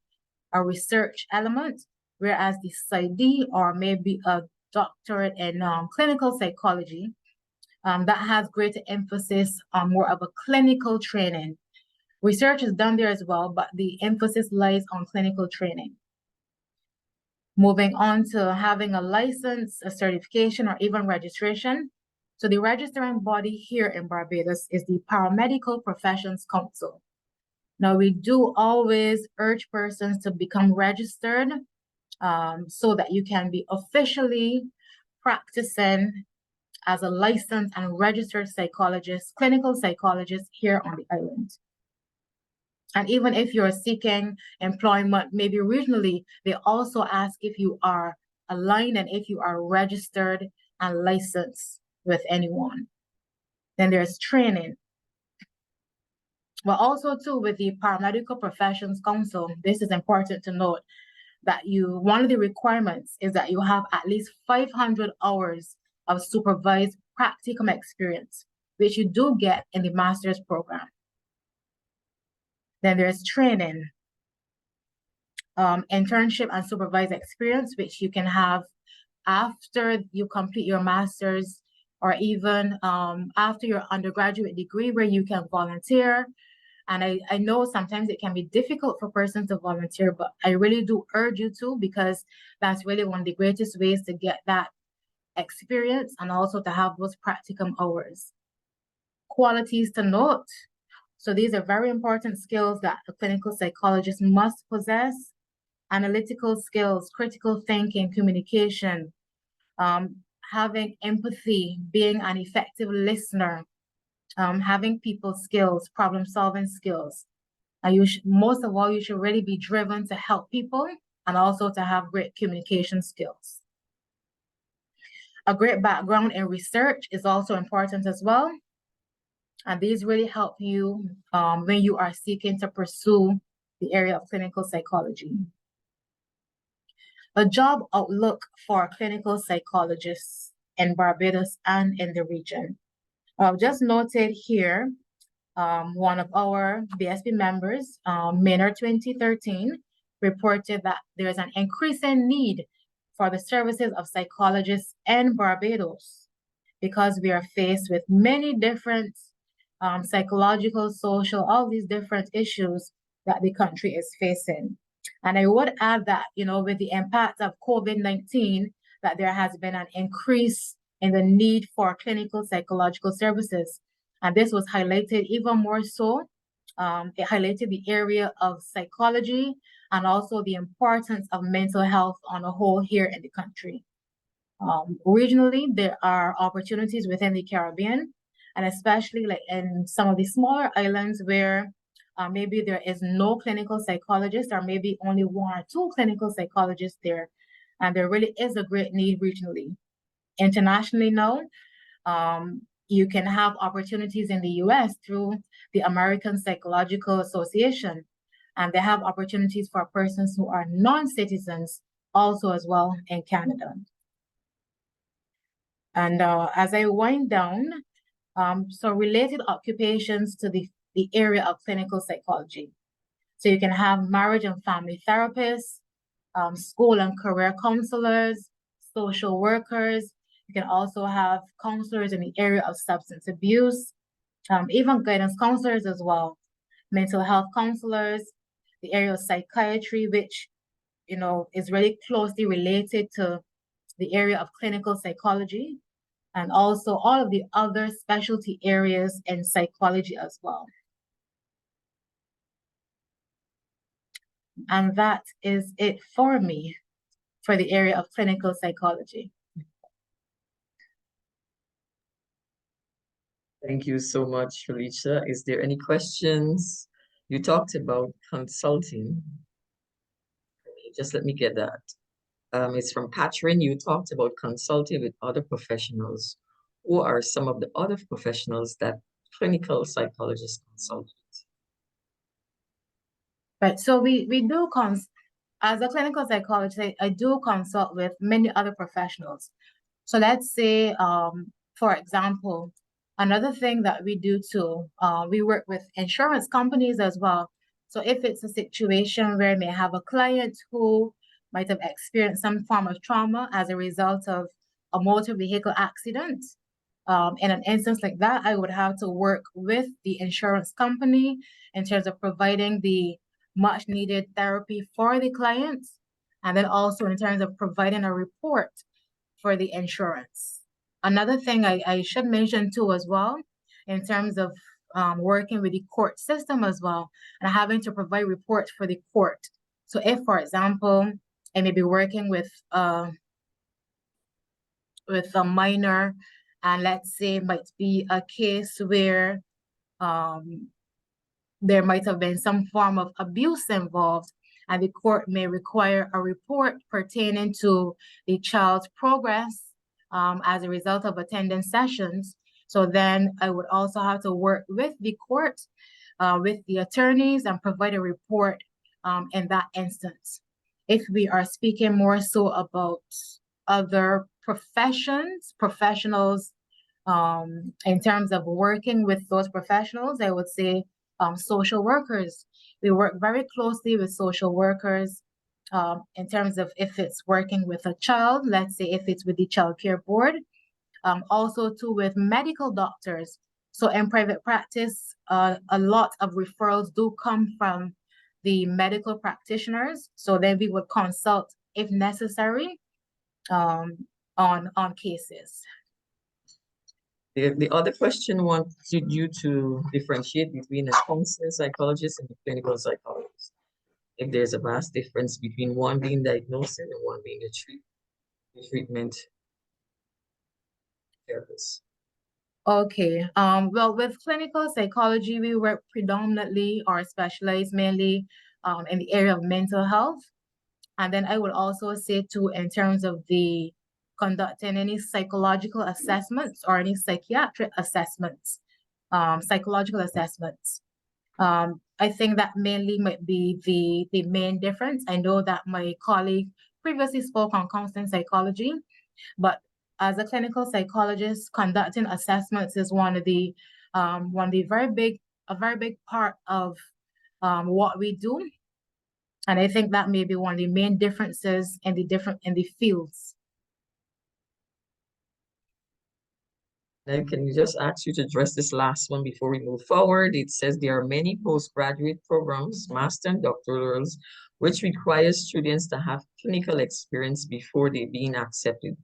a research element, whereas the PsyD, or maybe a doctorate in clinical psychology, that has greater emphasis on more of a clinical training. Research is done there as well, but the emphasis lies on clinical training. Moving on to having a license, a certification, or even registration. So the registering body here in Barbados is the Paramedical Professions Council. Now, we do always urge persons to become registered so that you can be officially practicing as a licensed and registered psychologist, clinical psychologist here on the island. And even if you're seeking employment, maybe regionally, they also ask if you are aligned and if you are registered and licensed with anyone. Then there's training. But also too, with the Paramedical Professions Council, this is important to note that one of the requirements is that you have at least 500 hours of supervised practicum experience, which you do get in the master's program. Then there's training, internship and supervised experience, which you can have after you complete your master's, or even after your undergraduate degree, where you can volunteer. And I know sometimes it can be difficult for persons to volunteer, but I really do urge you to, because that's really one of the greatest ways to get that experience and also to have those practicum hours. Qualities to note. So these are very important skills that a clinical psychologist must possess: analytical skills, critical thinking, communication, having empathy, being an effective listener, having people skills, problem-solving skills. And most of all, you should really be driven to help people and also to have great communication skills. A great background in research is also important as well. And these really help you when you are seeking to pursue the area of clinical psychology. A job outlook for clinical psychologists in Barbados and in the region. I've just noted here, one of our BSP members, Maynard 2013, reported that there's an increasing need for the services of psychologists in Barbados because we are faced with many different psychological, social, all these different issues that the country is facing. And I would add that, with the impact of COVID-19, that there has been an increase in the need for clinical psychological services. And this was highlighted even more so. It highlighted the area of psychology and also the importance of mental health on a whole here in the country. Regionally, there are opportunities within the Caribbean, and especially like in some of the smaller islands where maybe there is no clinical psychologist, or maybe only 1 or 2 clinical psychologists there. And there really is a great need regionally. Internationally now, you can have opportunities in the US through the American Psychological Association, and they have opportunities for persons who are non-citizens also as well in Canada. And as I wind down, so related occupations to the area of clinical psychology. So you can have marriage and family therapists, school and career counselors, social workers. You can also have counselors in the area of substance abuse, even guidance counselors as well, mental health counselors, the area of psychiatry, which, is really closely related to the area of clinical psychology, and also all of the other specialty areas in psychology as well. And that is it for me. for the area of clinical psychology. Thank you so much, Felicia. Is there any questions? You talked about consulting. Just let me get that. It's from Patrin. You talked about consulting with other professionals. Who are some of the other professionals that clinical psychologists consult with? Right. So we do as a clinical psychologist, I do consult with many other professionals. So let's say, for example, another thing that we do too, we work with insurance companies as well. So if it's a situation where we may have a client who might have experienced some form of trauma as a result of a motor vehicle accident, in an instance like that, I would have to work with the insurance company in terms of providing the much needed therapy for the clients, and then also in terms of providing a report for the insurance. Another thing I should mention too as well, in terms of working with the court system as well, and having to provide reports for the court. So if, for example, I may be working with a minor, and let's say it might be a case where there might have been some form of abuse involved, and the court may require a report pertaining to the child's progress as a result of attending sessions. So then I would also have to work with the court, with the attorneys, and provide a report in that instance. If we are speaking more so about other professionals, in terms of working with those professionals, I would say social workers. We work very closely with social workers in terms of if it's working with a child, let's say if it's with the child care board, also too with medical doctors. So in private practice, a lot of referrals do come from the medical practitioners. So then we would consult if necessary on cases. The other question wanted you to differentiate between a counseling psychologist and a clinical psychologist. If there's a vast difference between one being diagnosing and one being a treatment therapist. Okay. Well, with clinical psychology, we work predominantly or specialize mainly in the area of mental health. And then I would also say too, in terms of the conducting any psychological assessments or any psychiatric assessments, psychological assessments. I think that mainly might be the main difference. I know that my colleague previously spoke on counseling psychology, but as a clinical psychologist, conducting assessments is one of the very big part of what we do. And I think that may be one of the main differences in the fields. Then can you just ask you to address this last one before we move forward? It says there are many postgraduate programs, master and doctorals, which require students to have clinical experience before they being accepted.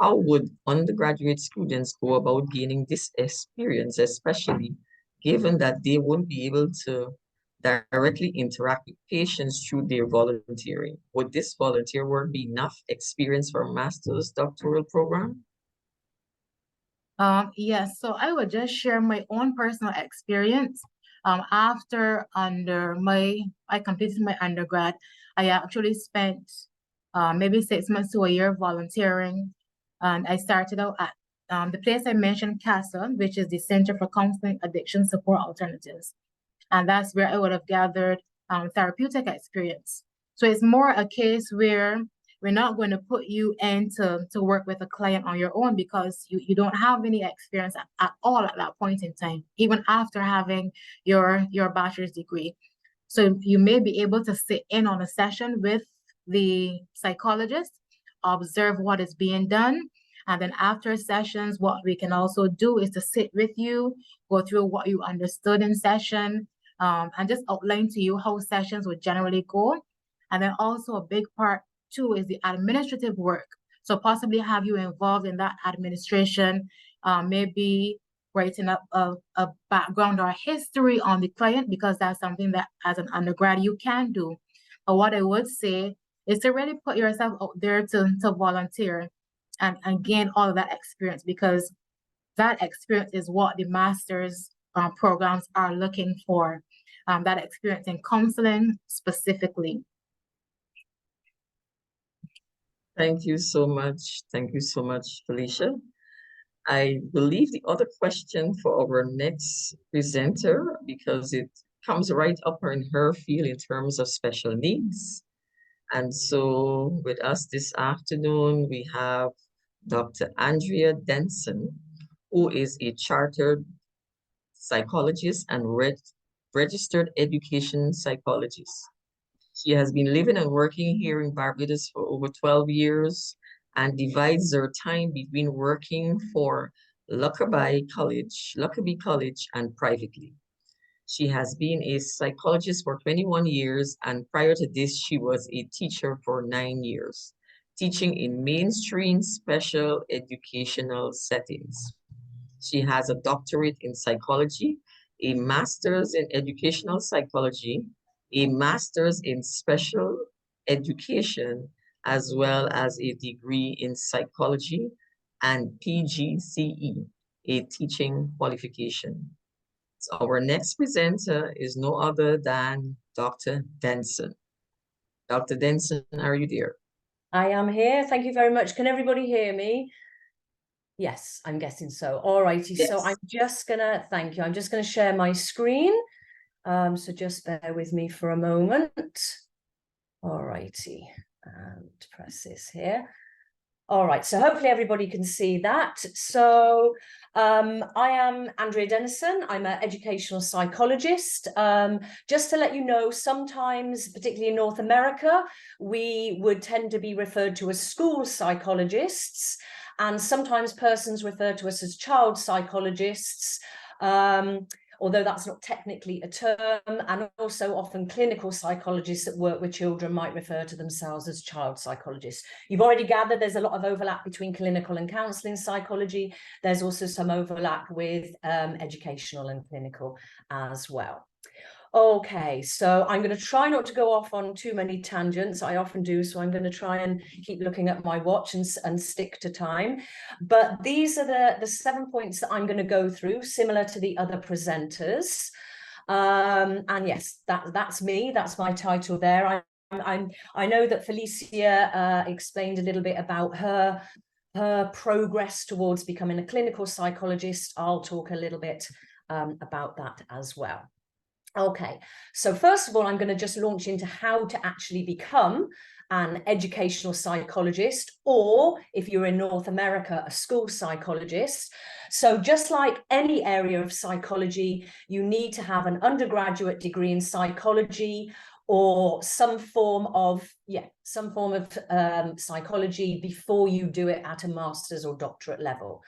How would undergraduate students go about gaining this experience, especially given that they won't be able to directly interact with patients through their volunteering? Would this volunteer work be enough experience for a master's doctoral program? Yes, so I would just share my own personal experience. After I completed my undergrad, I actually spent maybe 6 months to a year volunteering. And I started out at the place I mentioned, CASA, which is the Center for Counseling Addiction Support Alternatives. And that's where I would have gathered therapeutic experience. So it's more a case where we're not going to put you in to work with a client on your own because you don't have any experience at all at that point in time, even after having your bachelor's degree. So you may be able to sit in on a session with the psychologist, observe what is being done, and then after sessions, what we can also do is to sit with you, go through what you understood in session, and just outline to you how sessions would generally go. And then also a big part too is the administrative work. So possibly have you involved in that administration, maybe writing up a background or a history on the client, because that's something that as an undergrad you can do. But what I would say is to really put yourself out there to volunteer and gain all of that experience, because that experience is what the master's programs are looking for, that experience in counseling specifically. Thank you so much. Thank you so much, Felicia. I believe the other question for our next presenter, because it comes right up in her field in terms of special needs. And so with us this afternoon, we have Dr. Andrea Dennison, who is a chartered psychologist and registered education psychologist. She has been living and working here in Barbados for over 12 years and divides her time between working for Lockerbie College and privately. She has been a psychologist for 21 years, and prior to this, she was a teacher for 9 years, teaching in mainstream special educational settings. She has a doctorate in psychology, a master's in educational psychology, a master's in special education, as well as a degree in psychology and PGCE, a teaching qualification. So our next presenter is no other than Dr. Dennison. Dr. Dennison, are you there? I am here. Thank you very much. Can everybody hear me? Yes, I'm guessing so. All righty. Yes. So I'm just gonna, thank you. I'm just gonna share my screen. So just bear with me for a moment. All righty. And press this here. All right, so hopefully everybody can see that. So I am Andrea Dennison. I'm an educational psychologist. Just to let you know, sometimes, particularly in North America, we would tend to be referred to as school psychologists, and sometimes persons refer to us as child psychologists. Although that's not technically a term, and also often clinical psychologists that work with children might refer to themselves as child psychologists. You've already gathered there's a lot of overlap between clinical and counselling psychology. There's also some overlap with educational and clinical as well. Okay, so I'm going to try not to go off on too many tangents. I often do, so I'm going to try and keep looking at my watch and stick to time. But these are the 7 points that I'm going to go through, similar to the other presenters. And yes, that's me. That's my title there. I know that Felicia explained a little bit about her progress towards becoming a clinical psychologist. I'll talk a little bit about that as well. Okay, so first of all, I'm going to just launch into how to actually become an educational psychologist, or if you're in North America, a school psychologist. So just like any area of psychology, you need to have an undergraduate degree in psychology or some form of psychology before you do it at a master's or doctorate level.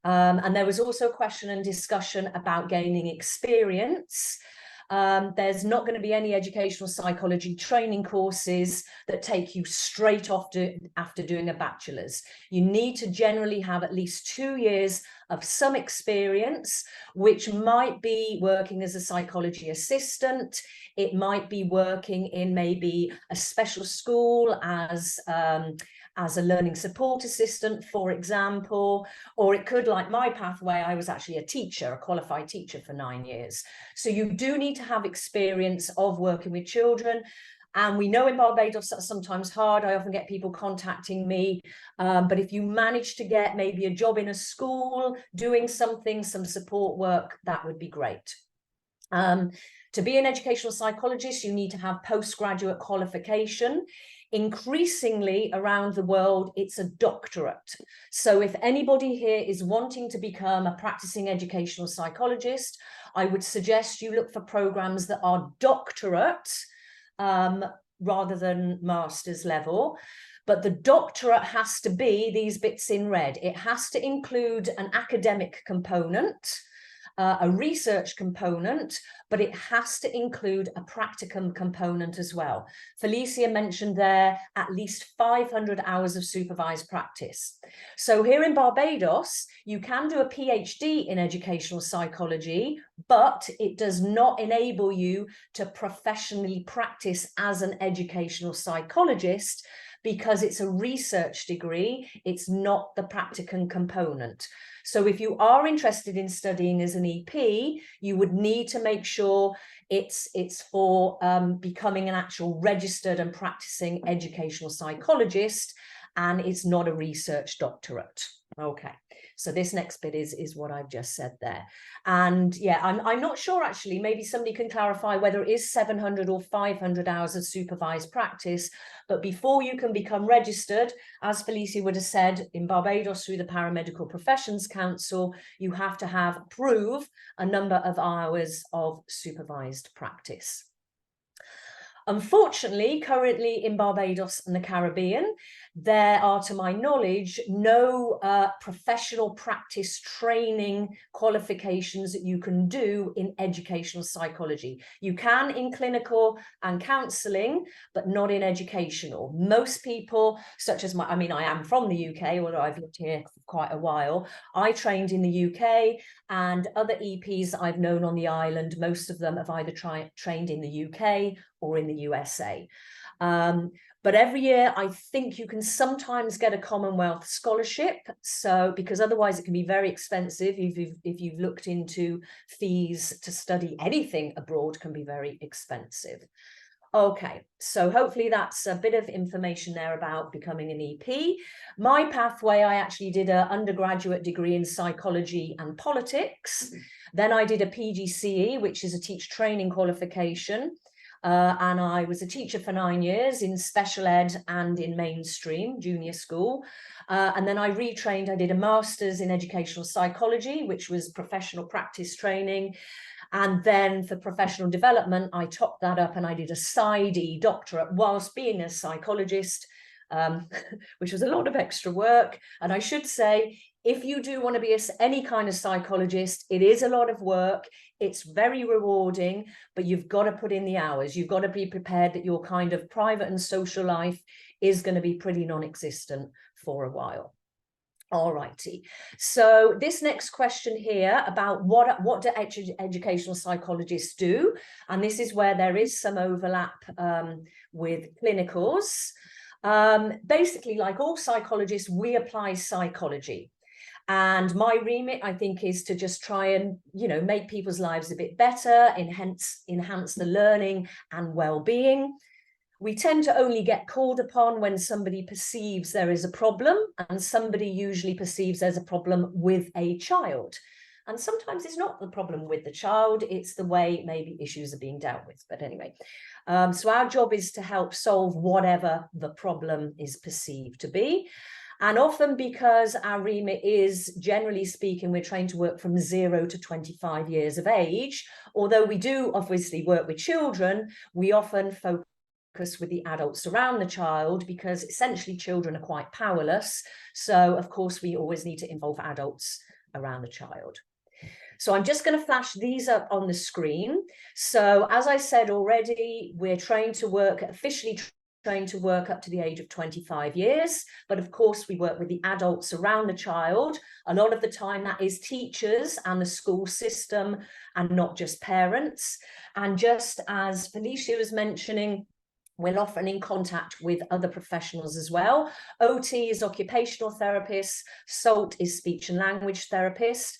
And there was also a question and discussion about gaining experience. There's not going to be any educational psychology training courses that take you straight off after doing a bachelor's. You need to generally have at least 2 years of some experience, which might be working as a psychology assistant. It might be working in maybe a special school as a learning support assistant, for example, or it could, like my pathway, I was actually a teacher, a qualified teacher for 9 years. So you do need to have experience of working with children. And we know in Barbados that's sometimes hard. I often get people contacting me. But if you manage to get maybe a job in a school, doing something, some support work, that would be great. To be an educational psychologist, you need to have postgraduate qualification. Increasingly around the world, it's a doctorate. So if anybody here is wanting to become a practicing educational psychologist, I would suggest you look for programs that are doctorate rather than master's level. But the doctorate has to be these bits in red. It has to include an academic component. a research component, but it has to include a practicum component as well. Felicia mentioned there at least 500 hours of supervised practice. So here in Barbados, you can do a PhD in educational psychology, but it does not enable you to professionally practice as an educational psychologist, because it's a research degree, it's not the practicum component. So if you are interested in studying as an EP, you would need to make sure it's for becoming an actual registered and practicing educational psychologist, and it's not a research doctorate. Okay, so this next bit is what I've just said there. And yeah, I'm not sure actually, maybe somebody can clarify whether it is 700 or 500 hours of supervised practice. But before you can become registered, as Felicia would have said, in Barbados through the Paramedical Professions Council, you have to prove a number of hours of supervised practice. Unfortunately, currently in Barbados and the Caribbean, there are, to my knowledge, no professional practice training qualifications that you can do in educational psychology. You can in clinical and counselling, but not in educational. Most people, such as I am from the UK, although I've lived here for quite a while. I trained in the UK, and other EPs I've known on the island, most of them have either trained in the UK or in the USA. But every year, I think you can sometimes get a Commonwealth scholarship. So, because otherwise it can be very expensive. If you've looked into fees to study anything abroad, can be very expensive. Okay, so hopefully that's a bit of information there about becoming an EP. My pathway, I actually did an undergraduate degree in psychology and politics. Then I did a PGCE, which is a teacher training qualification. And I was a teacher for 9 years in special ed and in mainstream junior school. And then I retrained. I did a master's in educational psychology, which was professional practice training. And then for professional development, I topped that up and I did a PsyD doctorate whilst being a psychologist, which was a lot of extra work. And I should say, if you do want to be any kind of psychologist, it is a lot of work. It's very rewarding, but you've got to put in the hours. You've got to be prepared that your kind of private and social life is going to be pretty non-existent for a while. All righty. So this next question here about what do educational psychologists do? And this is where there is some overlap with clinicals. Basically, like all psychologists, we apply psychology. And my remit, I think, is to just try and, make people's lives a bit better, enhance the learning and well-being. We tend to only get called upon when somebody perceives there is a problem, and somebody usually perceives there's a problem with a child. And sometimes it's not the problem with the child, it's the way maybe issues are being dealt with. But anyway, so our job is to help solve whatever the problem is perceived to be. And often, because our remit is, generally speaking, we're trained to work from 0 to 25 years of age. Although we do obviously work with children, we often focus with the adults around the child, because essentially children are quite powerless. So, of course, we always need to involve adults around the child. So I'm just going to flash these up on the screen. So as I said already, we're trained to work, officially trained to work up to the age of 25 years. But of course, we work with the adults around the child. A lot of the time that is teachers and the school system, and not just parents. And just as Felicia was mentioning, we're often in contact with other professionals as well. OT is occupational therapist, SALT is speech and language therapist.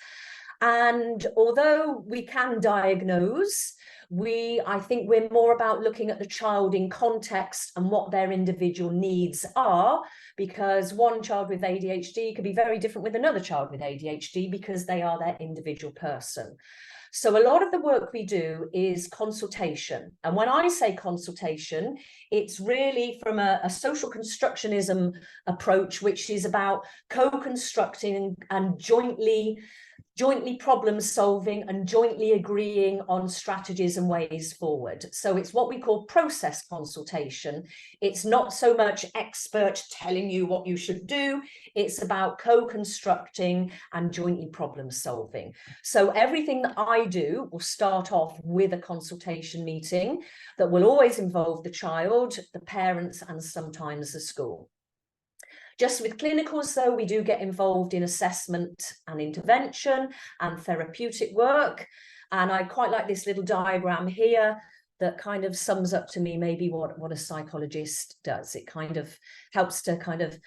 And although we can diagnose, I think we're more about looking at the child in context and what their individual needs are, because one child with ADHD could be very different with another child with ADHD, because they are their individual person. So a lot of the work we do is consultation. And when I say consultation, it's really from a social constructionism approach, which is about co-constructing and jointly jointly problem solving and jointly agreeing on strategies and ways forward. So it's what we call process consultation. It's not so much expert telling you what you should do. It's about co-constructing and jointly problem solving. So everything that I do will start off with a consultation meeting that will always involve the child, the parents, and sometimes the school. Just with clinicals, though, we do get involved in assessment and intervention and therapeutic work. And I quite like this little diagram here that kind of sums up to me maybe what a psychologist does. It kind of helps to kind of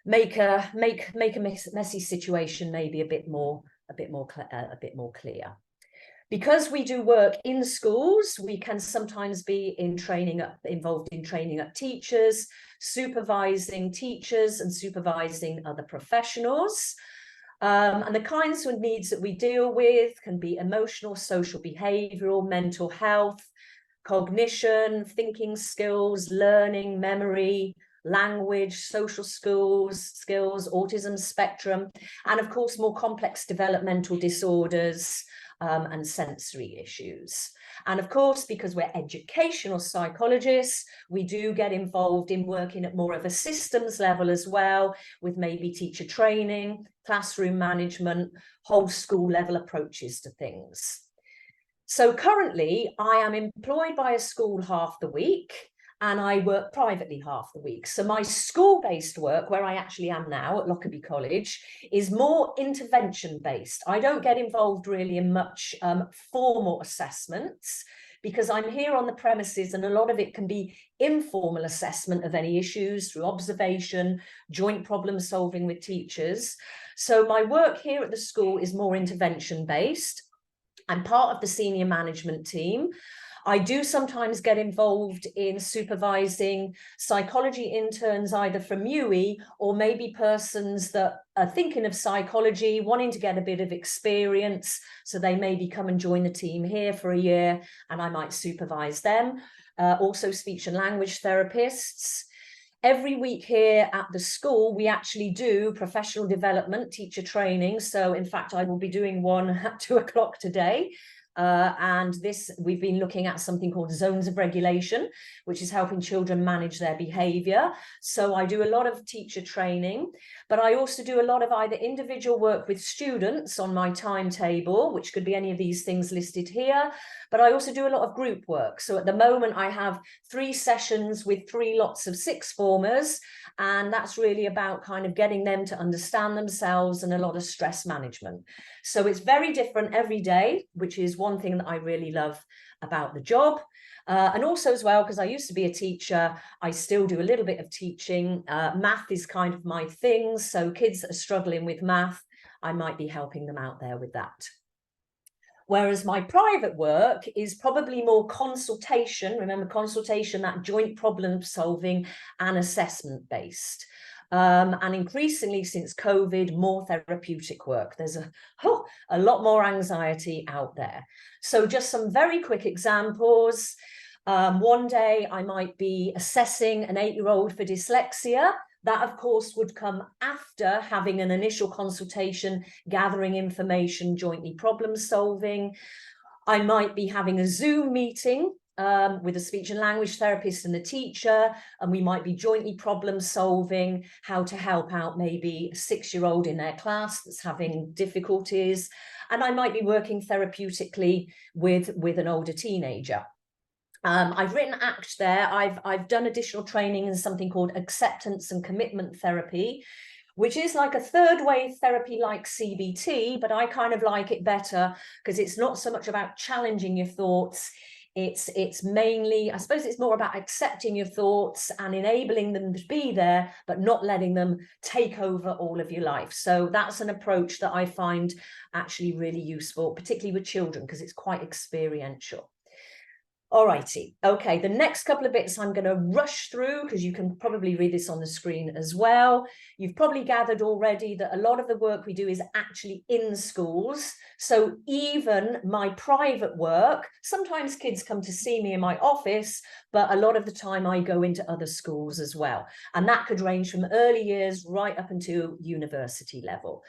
make a messy situation maybe a bit more clear. Because we do work in schools, we can sometimes be involved in training up teachers, supervising teachers and supervising other professionals. And the kinds of needs that we deal with can be emotional, social, behavioral, mental health, cognition, thinking skills, learning, memory, language, social skills, autism spectrum, and of course, more complex developmental disorders, and sensory issues. And of course, because we're educational psychologists, we do get involved in working at more of a systems level as well, with maybe teacher training, classroom management, whole school level approaches to things. So currently, I am employed by a school half the week, and I work privately half the week. So my school-based work, where I actually am now at Lockerbie College, is more intervention-based. I don't get involved really in much formal assessments, because I'm here on the premises and a lot of it can be informal assessment of any issues through observation, joint problem solving with teachers. So my work here at the school is more intervention-based. I'm part of the senior management team. I do sometimes get involved in supervising psychology interns, either from UE or maybe persons that are thinking of psychology, wanting to get a bit of experience. So they maybe come and join the team here for a year and I might supervise them. Also speech and language therapists. Every week here at the school, we actually do professional development, teacher training. So in fact, I will be doing one at 2 o'clock today. And we've been looking at something called zones of regulation, which is helping children manage their behavior. So I do a lot of teacher training, but I also do a lot of either individual work with students on my timetable, which could be any of these things listed here, but I also do a lot of group work. So at the moment I have 3 sessions with 3 lots of 6th formers, and that's really about kind of getting them to understand themselves and a lot of stress management. So it's very different every day, which is one thing that I really love about the job. And also as well, because I used to be a teacher, I still do a little bit of teaching. Math is kind of my thing. So kids that are struggling with math, I might be helping them out there with that. Whereas my private work is probably more consultation. Remember, consultation, that joint problem solving and assessment based. And increasingly since COVID, more therapeutic work. There's a lot more anxiety out there. So just some very quick examples. One day I might be assessing an 8-year-old for dyslexia. That, of course, would come after having an initial consultation, gathering information, jointly problem solving. I might be having a Zoom meeting with a speech and language therapist and a teacher, and we might be jointly problem solving how to help out maybe a 6-year-old in their class that's having difficulties. And I might be working therapeutically with an older teenager. I've written ACT there. I've done additional training in something called acceptance and commitment therapy, which is like a third wave therapy like CBT, but I kind of like it better because it's not so much about challenging your thoughts. It's mainly, I suppose it's more about accepting your thoughts and enabling them to be there, but not letting them take over all of your life. So that's an approach that I find actually really useful, particularly with children, because it's quite experiential. All righty. Okay, the next couple of bits I'm going to rush through because you can probably read this on the screen as well. You've probably gathered already that a lot of the work we do is actually in schools. So even my private work, sometimes kids come to see me in my office, but a lot of the time I go into other schools as well. And that could range from early years right up until university level.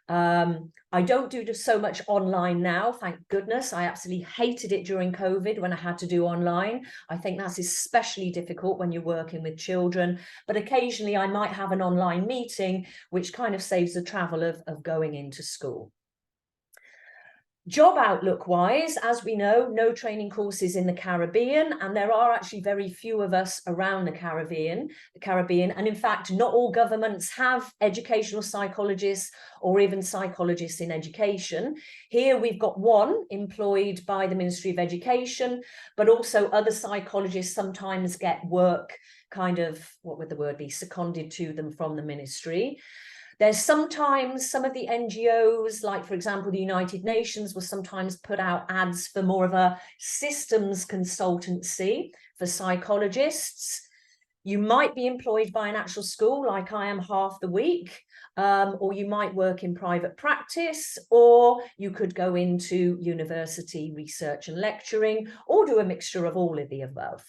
I don't do so much online now, thank goodness. I absolutely hated it during COVID when I had to do online. I think that's especially difficult when you're working with children, but occasionally I might have an online meeting, which kind of saves the travel of going into school. Job outlook wise, as we know, no training courses in the Caribbean, and there are actually very few of us around the Caribbean. And in fact, not all governments have educational psychologists or even psychologists in education. Here we've got one employed by the Ministry of Education, but also other psychologists sometimes get work kind of, what would the word be, seconded to them from the ministry. There's sometimes some of the NGOs, like, for example, the United Nations will sometimes put out ads for more of a systems consultancy for psychologists. You might be employed by an actual school, like I am half the week, or you might work in private practice, or you could go into university research and lecturing, or do a mixture of all of the above.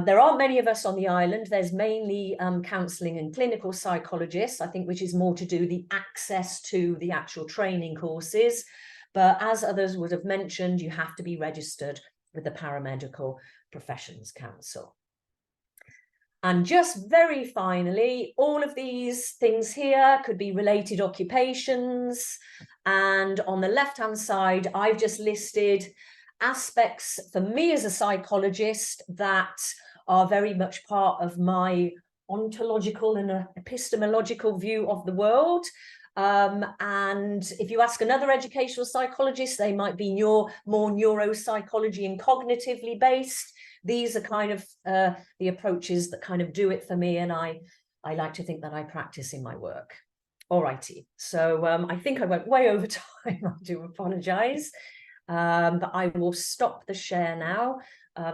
There aren't many of us on the island. There's mainly counselling and clinical psychologists, I think, which is more to do the access to the actual training courses. But as others would have mentioned, you have to be registered with the Paramedical Professions Council. And just very finally, all of these things here could be related occupations. And on the left-hand side, I've just listed aspects for me as a psychologist that are very much part of my ontological and epistemological view of the world. And if you ask another educational psychologist, they might be more neuropsychology and cognitively based. These are kind of the approaches that kind of do it for me, and I like to think that I practice in my work. All righty, so I think I went way over time. I do apologize. But I will stop the share now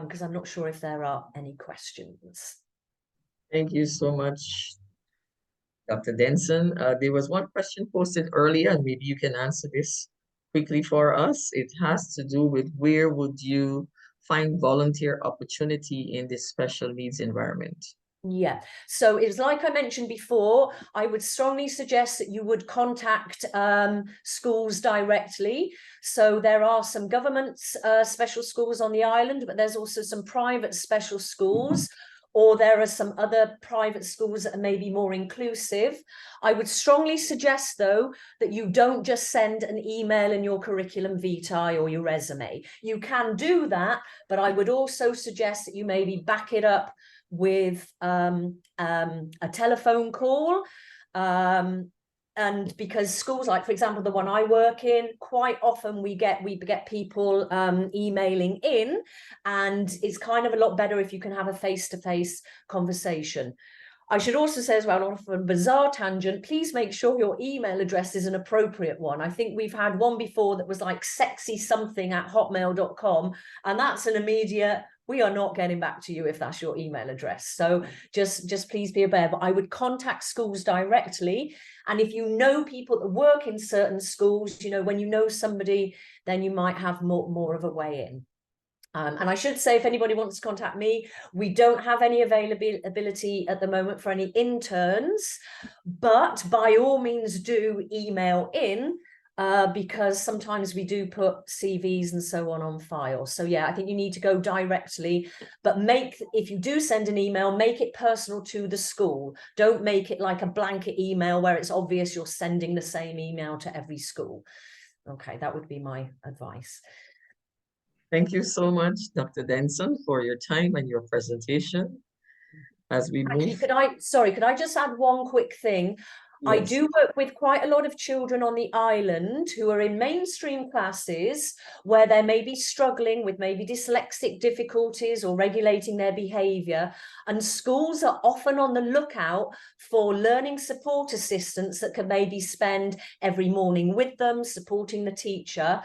because I'm not sure if there are any questions. Thank you so much, Dr. Dennison. There was one question posted earlier, and maybe you can answer this quickly for us. It has to do with where would you find volunteer opportunity in this special needs environment? Yeah, so it's like I mentioned before, I would strongly suggest that you would contact schools directly. So there are some government special schools on the island, but there's also some private special schools, or there are some other private schools that are maybe more inclusive. I would strongly suggest, though, that you don't just send an email in your curriculum vitae or your resume. You can do that, but I would also suggest that you maybe back it up with a telephone call, and because schools like, for example, the one I work in, quite often we get people emailing in, and it's kind of a lot better if you can have a face-to-face conversation. I should also say as well, off a bizarre tangent, please make sure your email address is an appropriate one. I think we've had one before that was like sexysomething@hotmail.com, and that's an immediate, we are not getting back to you if that's your email address. So just please be aware. But I would contact schools directly. And if you know people that work in certain schools, you know, when you know somebody, then you might have more of a way in. And I should say, if anybody wants to contact me, we don't have any availability at the moment for any interns, but by all means do email in, because sometimes we do put CVs and so on file. So yeah, I think you need to go directly, but if you do send an email, make it personal to the school. Don't make it like a blanket email where it's obvious you're sending the same email to every school. Okay, that would be my advice. Thank you so much, Dr. Dennison, for your time and your presentation. As we move. Actually, could I just add one quick thing? Yes. I do work with quite a lot of children on the island who are in mainstream classes where they may be struggling with maybe dyslexic difficulties or regulating their behaviour. And schools are often on the lookout for learning support assistants that can maybe spend every morning with them, supporting the teacher.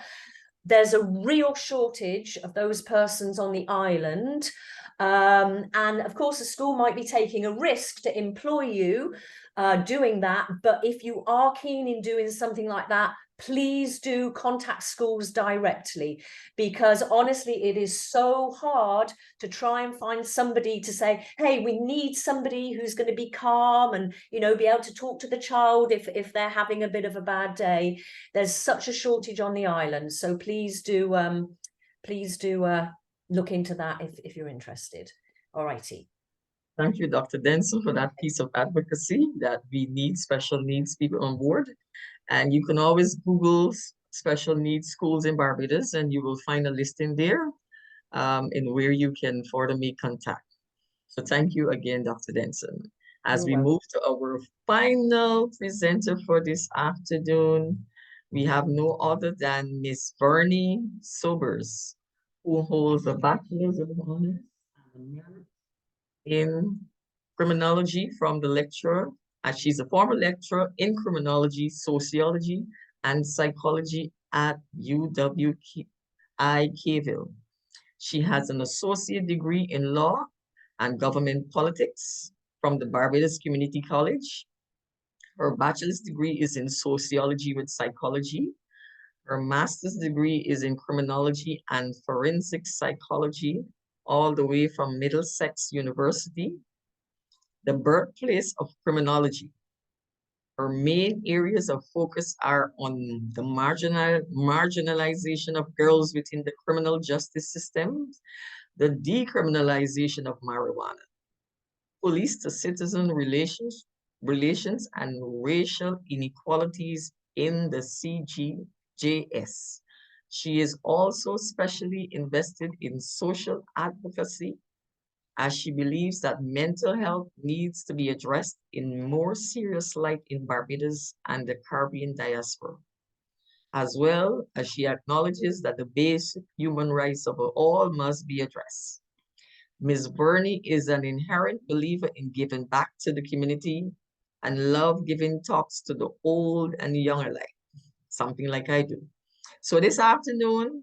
There's a real shortage of those persons on the island. And of course, the school might be taking a risk to employ you doing that. But if you are keen in doing something like that, please do contact schools directly, because honestly, it is so hard to try and find somebody to say, hey, we need somebody who's going to be calm and, you know, be able to talk to the child if they're having a bit of a bad day. There's such a shortage on the island. So please do look into that if you're interested. All righty. Thank you, Dr. Dennison, for that piece of advocacy that we need special needs people on board. And you can always Google special needs schools in Barbados, and you will find a listing there in where you can further make contact. So thank you again, Dr. Dennison. As we move to our final presenter for this afternoon, we have no other than Miss Verneé Sobers, who holds a Bachelor's of Honors in criminology from the lecturer, as she's a former lecturer in criminology, sociology, and psychology at UW-Keyville. She has an associate degree in law and government politics from the Barbados Community College. Her bachelor's degree is in sociology with psychology. Her master's degree is in criminology and forensic psychology, all the way from Middlesex University, the birthplace of criminology. Her main areas of focus are on the marginalization of girls within the criminal justice system, the decriminalization of marijuana, police to citizen relations, and racial inequalities in the CGJS. She is also specially invested in social advocacy, as she believes that mental health needs to be addressed in more serious light in Barbados and the Caribbean diaspora, as well as she acknowledges that the basic human rights of all must be addressed. Ms. Verneé is an inherent believer in giving back to the community and love giving talks to the old and young alike, something like I do. So this afternoon,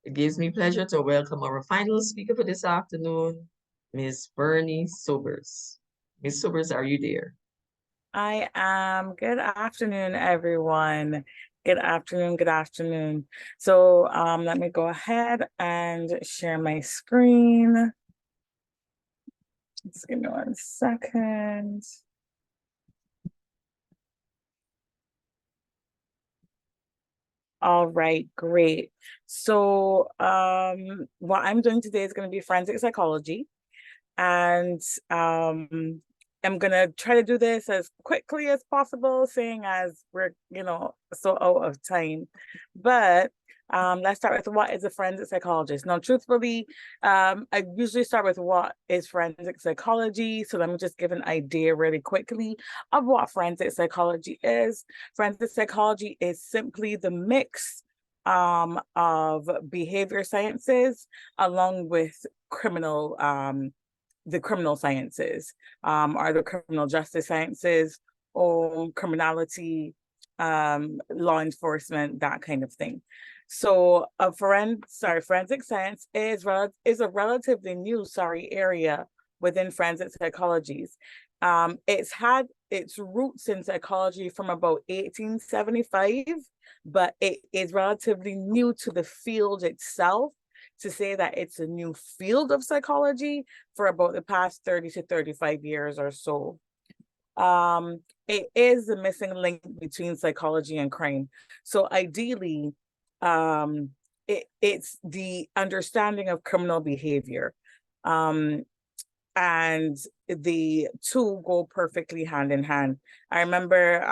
it gives me pleasure to welcome our final speaker for this afternoon, Ms. Verneé Sobers. Ms. Sobers, are you there? I am. Good afternoon, everyone. Good afternoon, good afternoon. So let me go ahead and share my screen. Just give me 1 second. All right, great. So what I'm doing today is going to be forensic psychology. And I'm gonna try to do this as quickly as possible, seeing as we're, you know, so out of time. But let's start with what is a forensic psychologist. Now, truthfully, I usually start with what is forensic psychology. So let me just give an idea really quickly of what forensic psychology is. Forensic psychology is simply the mix of behavior sciences along with the criminal sciences, or the criminal justice sciences, or criminality, law enforcement, that kind of thing. So forensic science is a relatively new area within forensic psychologies. It's had its roots in psychology from about 1875, but it is relatively new to the field itself. To say that it's a new field of psychology for about the past 30 to 35 years or so. It is the missing link between psychology and crime. So ideally, it's the understanding of criminal behavior. And the two go perfectly hand in hand. I remember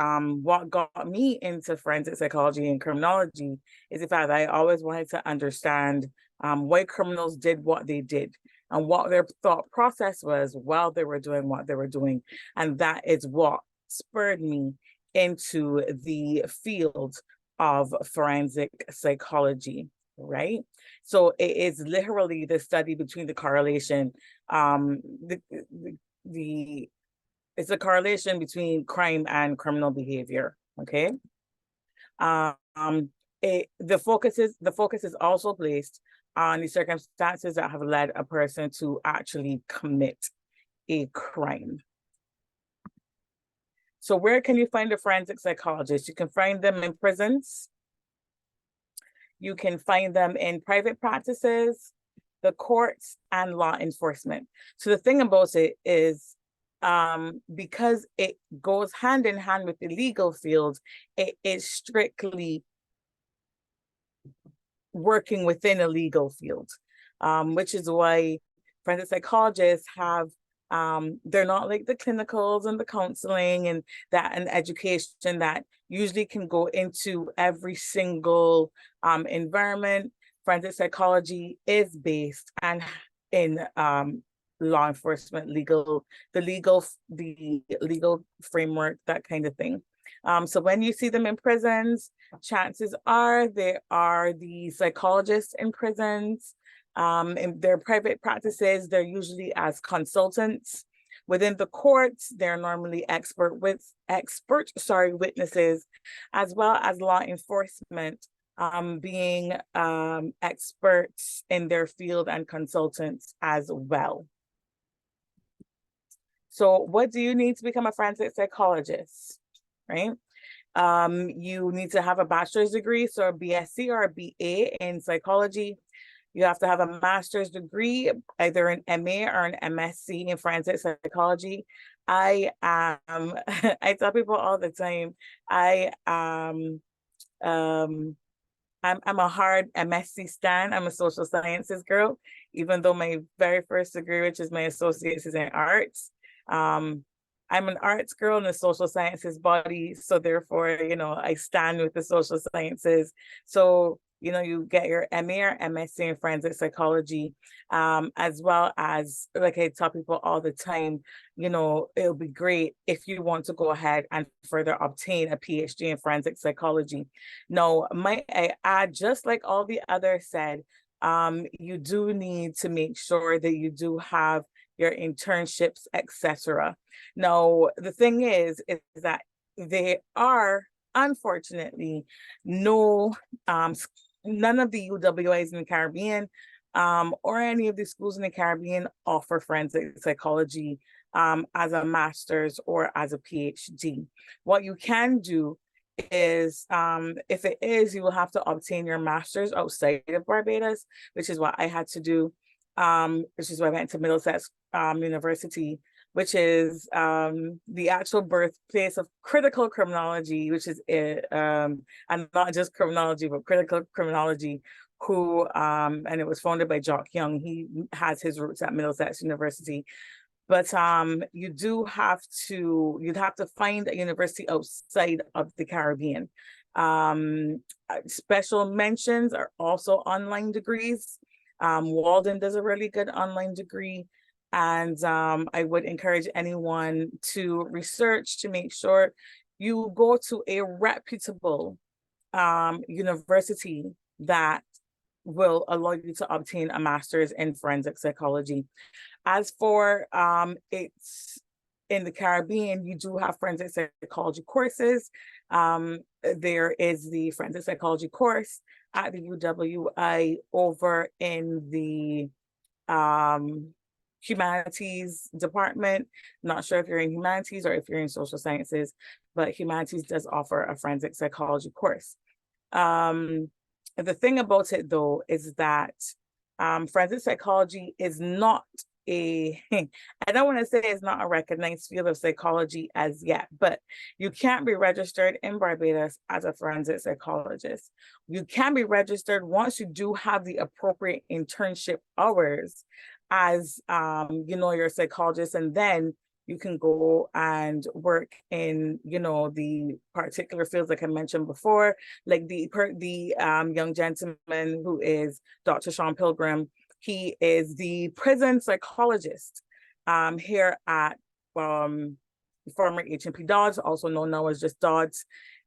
what got me into forensic psychology and criminology is the fact that I always wanted to understand why criminals did what they did and what their thought process was while they were doing what they were doing. And that is what spurred me into the field of forensic psychology, right? So it is literally the study between the correlation, it's a correlation between crime and criminal behavior, okay? The focus is also placed on the circumstances that have led a person to actually commit a crime. So where can you find a forensic psychologist? You can find them in prisons, You can find them in private practices, the courts, and law enforcement. So the thing about it is, because it goes hand in hand with the legal field, it is strictly working within a legal field, which is why forensic psychologists have, they're not like the clinicals and the counseling and that and education that usually can go into every single environment. Forensic psychology is based and in law enforcement, the legal framework, that kind of thing. So when you see them in prisons, chances are they are the psychologists in prisons. In their private practices, they're usually as consultants. Within the courts, they're normally expert witnesses, as well as law enforcement, being experts in their field and consultants as well. So what do you need to become a forensic psychologist, right? You need to have a bachelor's degree, so a BSc or a BA in psychology. You have to have a master's degree, either an MA or an MSc in forensic psychology. I tell people all the time, I'm a hard MSc stan. I'm a social sciences girl, even though my very first degree, which is my associates, is in arts. I'm an arts girl in the social sciences body, so therefore, you know, I stand with the social sciences. So, you know, you get your MA or MSc in forensic psychology, as well as, like I tell people all the time, you know, it'll be great if you want to go ahead and further obtain a PhD in forensic psychology. Now, might I add, just like all the others said, you do need to make sure that you do have your internships, etc. Now, the thing is that there are, unfortunately, none of the UWIs in the Caribbean or any of the schools in the Caribbean offer forensic psychology as a master's or as a PhD. What you can do is, if it is, you will have to obtain your master's outside of Barbados, which is what I had to do, which is why I went to Middlesex University, which is the actual birthplace of critical criminology, which is and not just criminology, but critical criminology, who and it was founded by Jock Young. He has his roots at Middlesex University. But you'd have to find a university outside of the Caribbean. Special mentions are also online degrees. Walden does a really good online degree. And I would encourage anyone to research to make sure you go to a reputable university that will allow you to obtain a master's in forensic psychology. As for it's in the Caribbean, you do have forensic psychology courses. There is the forensic psychology course at the UWI over in the humanities department. Not sure if you're in humanities or if you're in social sciences, but humanities does offer a forensic psychology course. The thing about it, though, is that forensic psychology is not I don't want to say it's not a recognized field of psychology as yet, but you can't be registered in Barbados as a forensic psychologist. You can be registered once you do have the appropriate internship hours as you know, you're a psychologist, and then you can go and work in, you know, the particular fields like I mentioned before, like the young gentleman who is Dr. Sean Pilgrim. He is the prison psychologist here at former HMP Dodds, also known now as just Dodds.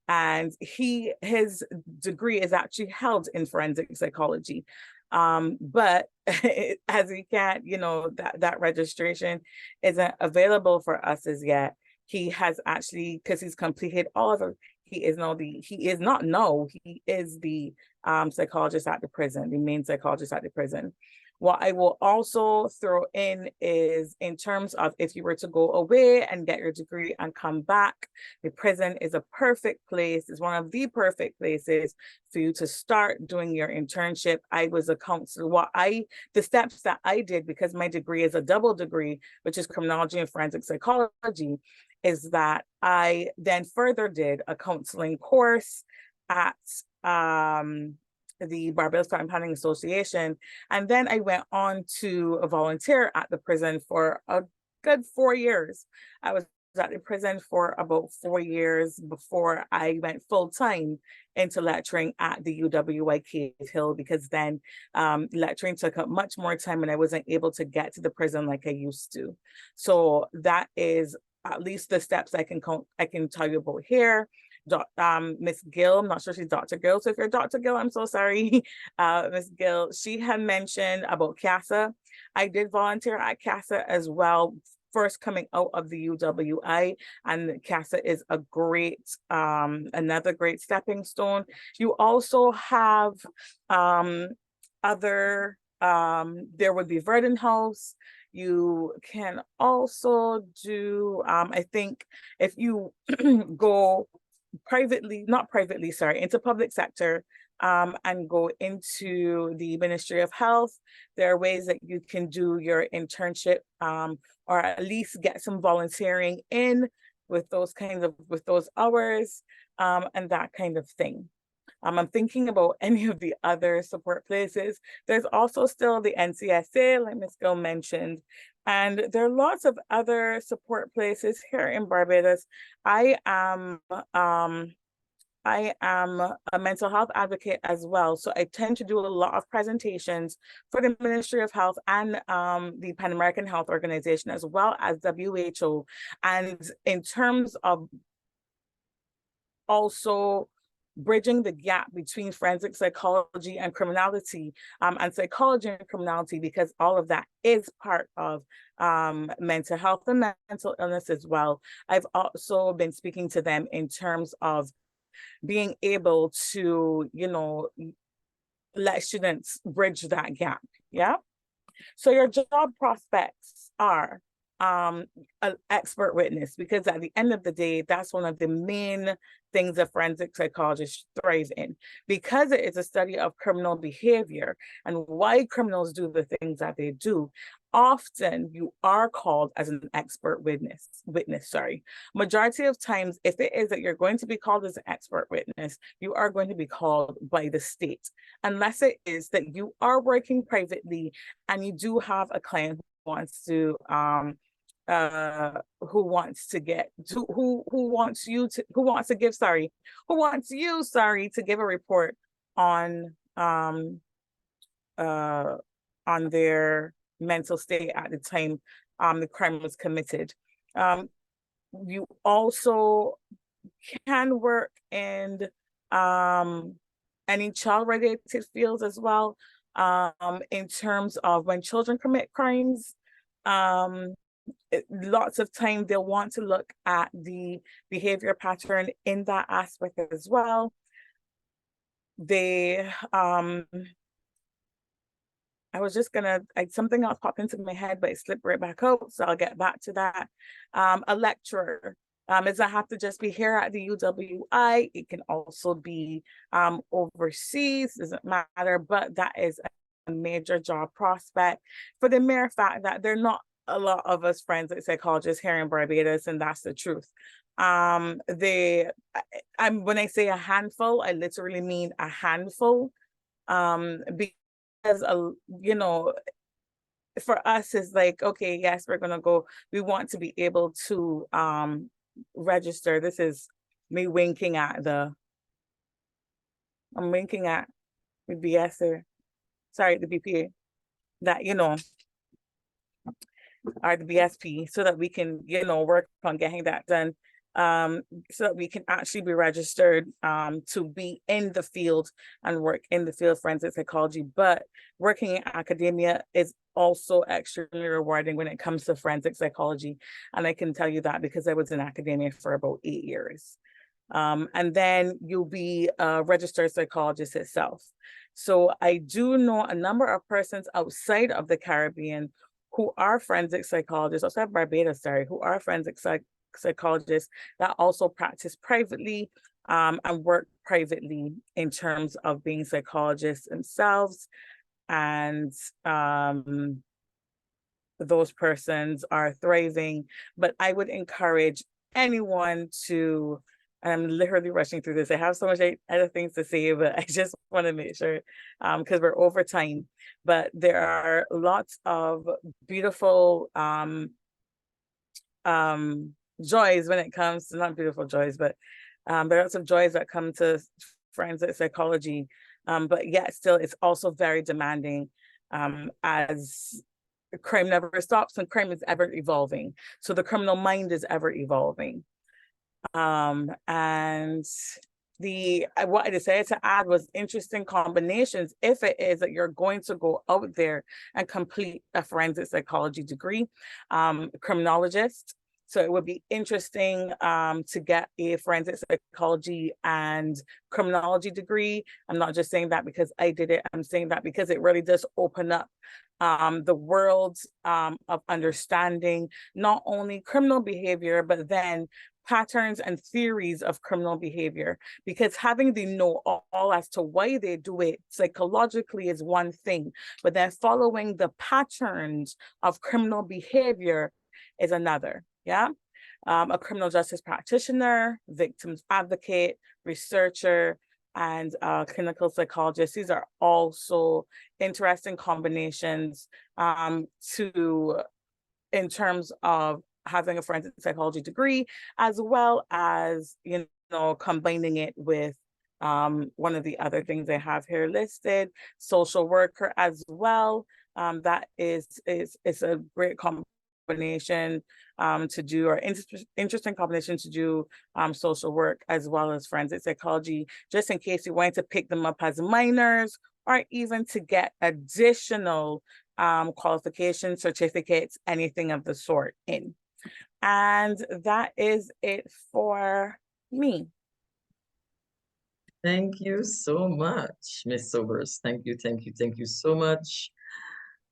And his degree is actually held in forensic psychology. But as we can't, you know, that registration isn't available for us as yet. He has actually, because he's completed all of it, he is the psychologist at the prison, the main psychologist at the prison. What I will also throw in is, in terms of if you were to go away and get your degree and come back, the prison is a perfect place. It's one of the perfect places for you to start doing your internship. I was a counselor. The steps that I did, because my degree is a double degree, which is criminology and forensic psychology, is that I then further did a counseling course at the Barbados Crime Planning Association. And then I went on to volunteer at the prison for a good 4 years. I was at the prison for about 4 years before I went full-time into lecturing at the UWI Cave Hill, because then lecturing took up much more time and I wasn't able to get to the prison like I used to. So that is at least the steps I can tell you about here. Miss Gill, I'm not sure she's Dr. Gill, so if you're Dr. Gill, I'm so sorry. Miss Gill, she had mentioned about CASA. I did volunteer at CASA as well, first coming out of the UWI, and CASA is a great, another great stepping stone. You also have there would be Verdon House. You can also do, I think if you go into public sector and go into the Ministry of Health, there are ways that you can do your internship or at least get some volunteering in with those hours and that kind of thing. I'm thinking about any of the other support places. There's also still the NCSA, like Ms. Gill mentioned, and there are lots of other support places here in Barbados. I am a mental health advocate as well, so I tend to do a lot of presentations for the Ministry of Health and the Pan American Health Organization, as well as WHO. And in terms of also bridging the gap between forensic psychology and criminality, and psychology and criminality, because all of that is part of mental health and mental illness as well. I've also been speaking to them in terms of being able to, let students bridge that gap. Yeah. So your job prospects are an expert witness, because at the end of the day, that's one of the main things a forensic psychologist thrives in, because it is a study of criminal behavior and why criminals do the things that they do. Often you are called as an expert witness. Majority of times, if it is that you're going to be called as an expert witness, you are going to be called by the state, unless it is that you are working privately and you do have a client who wants to who wants you to give a report on their mental state at the time the crime was committed. You also can work in any child-related fields as well, in terms of when children commit crimes. Lots of time they'll want to look at the behavior pattern in that aspect as well. They something else popped into my head, but it slipped right back out, so I'll get back to that. A lecturer. It doesn't have to just be here at the UWI. It can also be overseas, doesn't matter, but that is a major job prospect, for the mere fact that they're not a lot of us forensic psychologists here in Barbados, and that's the truth. When I say a handful, I literally mean a handful, because for us it's like, okay, yes, we're gonna go. We want to be able to register. This is me winking at the BS, sorry, the BPA, that or the BSP, so that we can work on getting that done, so that we can actually be registered to be in the field and work in the field of forensic psychology. But working in academia is also extremely rewarding when it comes to forensic psychology, and I can tell you that because I was in academia for about 8 years. And then you'll be a registered psychologist itself. So I do know a number of persons outside of the Caribbean who are forensic psychologists, outside Barbados, who are forensic psychologists that also practice privately and work privately in terms of being psychologists themselves. And those persons are thriving. But I would encourage anyone to, I'm literally rushing through this. I have so much other things to say, but I just want to make sure, because we're over time. But there are lots of beautiful joys when it comes to, not beautiful joys, but there are lots of joys that come to forensic psychology. But yet still, it's also very demanding, as crime never stops and crime is ever evolving. So the criminal mind is ever evolving. And what I decided to add was interesting combinations if it is that you're going to go out there and complete a forensic psychology degree, criminologist. So it would be interesting to get a forensic psychology and criminology degree. I'm not just saying that because I did it. I'm saying that because it really does open up the world of understanding not only criminal behavior, but then patterns and theories of criminal behavior. Because having the know-all as to why they do it psychologically is one thing, but then following the patterns of criminal behavior is another. Yeah. A criminal justice practitioner, victims advocate, researcher, and clinical psychologist. These are also interesting combinations in terms of having a forensic psychology degree, as well as, you know, combining it with one of the other things I have here listed, social worker as well. That is a great combination to do, or interesting combination to do social work as well as forensic psychology, just in case you want to pick them up as minors, or even to get additional qualifications, certificates, anything of the sort in. And that is it for me. Thank you so much, Ms. Sobers. Thank you so much.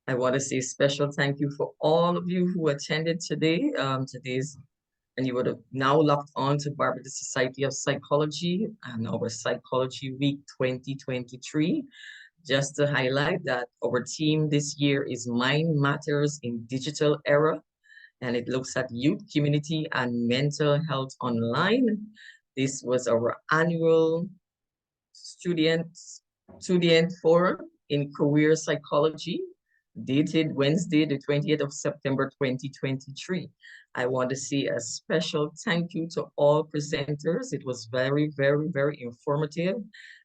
I want to say special thank you for all of you who attended today. And you would have now logged on to Barbados Society of Psychology and our Psychology Week 2023. Just to highlight that our theme this year is Mind Matters in Digital Era, and it looks at youth, community, and mental health online. This was our annual student forum in career psychology, dated Wednesday, the 20th of September, 2023. I want to say a special thank you to all presenters. It was very, very, very informative.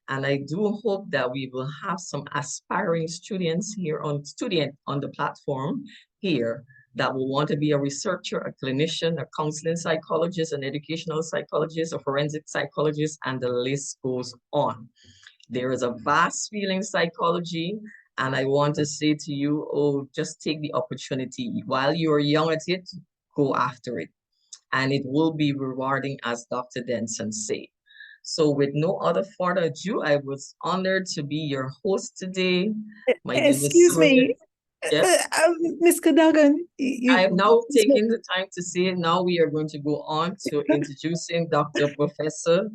And I do hope that we will have some aspiring students here on the platform here that will want to be a researcher, a clinician, a counseling psychologist, an educational psychologist, a forensic psychologist, and the list goes on. There is a vast field in psychology, and I want to say to you, just take the opportunity. While you're young at it, go after it. And it will be rewarding, as Dr. Dennison said. So with no other further ado, I was honored to be your host today. My name is Excuse me, Yes. Ms. Cadogan. I have now taken the time to say, now we are going to go on to introducing Dr. Professor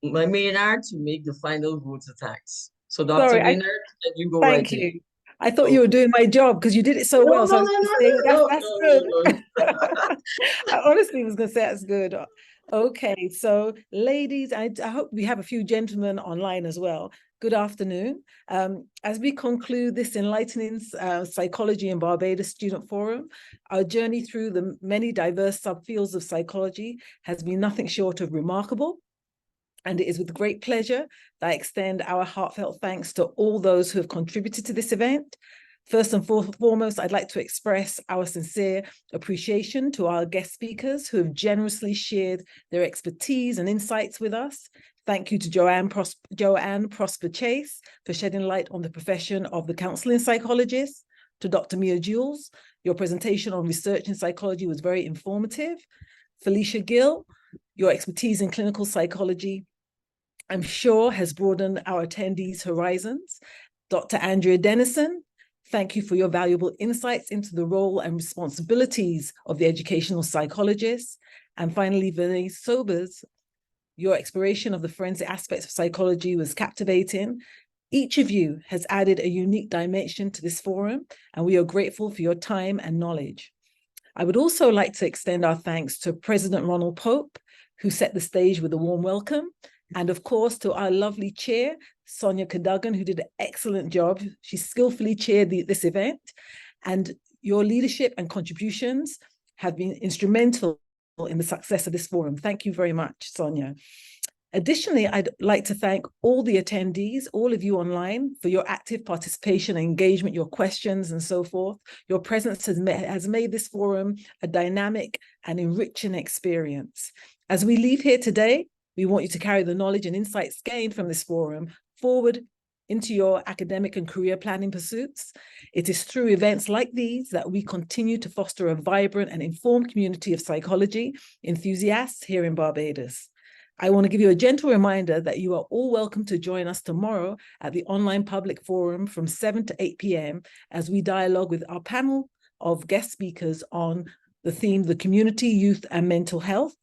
Maynard to make the final vote of thanks. So Dr. Maynard, can you go right Thank in? you. I thought you were doing my job because you did it so well. So that's good. I honestly was going to say that's good. Okay, so ladies, I hope we have a few gentlemen online as well. Good afternoon. As we conclude this enlightening Psychology in Barbados Student Forum, our journey through the many diverse subfields of psychology has been nothing short of remarkable. And it is with great pleasure that I extend our heartfelt thanks to all those who have contributed to this event. First and foremost, I'd like to express our sincere appreciation to our guest speakers who have generously shared their expertise and insights with us. Thank you to JoAnn Prosper-Chase for shedding light on the profession of the counseling psychologist. To Dr. Mia Jules, your presentation on research in psychology was very informative. Felicia Gill, Your expertise in clinical psychology, I'm sure, has broadened our attendees' horizons. Dr. Andrea Dennison, thank you for your valuable insights into the role and responsibilities of the educational psychologist. And finally, Verneé Sobers, your exploration of the forensic aspects of psychology was captivating. Each of you has added a unique dimension to this forum, and we are grateful for your time and knowledge. I would also like to extend our thanks to President Ronald Pope, who set the stage with a warm welcome, and of course to our lovely chair, Sonia Cadogan, who did an excellent job. She skillfully chaired this event, and your leadership and contributions have been instrumental in the success of this forum. Thank you very much, Sonia. Additionally, I'd like to thank all the attendees, all of you online, for your active participation and engagement, your questions and so forth. Your presence has made this forum a dynamic and enriching experience. As we leave here today, we want you to carry the knowledge and insights gained from this forum forward into your academic and career planning pursuits. It is through events like these that we continue to foster a vibrant and informed community of psychology enthusiasts here in Barbados. I want to give you a gentle reminder that you are all welcome to join us tomorrow at the online public forum from 7 to 8 p.m. as we dialogue with our panel of guest speakers on the theme, the community, youth, and mental health.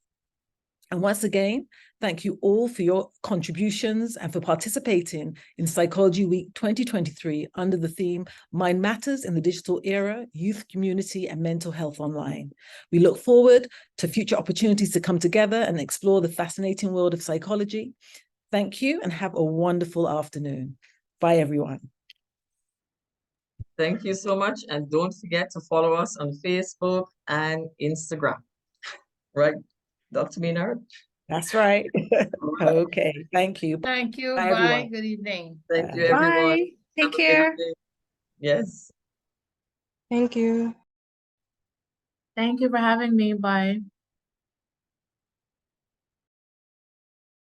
And once again, thank you all for your contributions and for participating in Psychology Week 2023 under the theme, Mind Matters in the Digital Era, Youth, Community, and Mental Health Online. We look forward to future opportunities to come together and explore the fascinating world of psychology. Thank you and have a wonderful afternoon. Bye, everyone. Thank you so much. And don't forget to follow us on Facebook and Instagram. Right, Dr. Maynard? That's right. Okay, thank you. Thank you. Bye, Bye. everyone. Good evening. Thank you, everyone. Bye. Have Take a good care. evening. Yes. Thank you. Thank you for having me. Bye.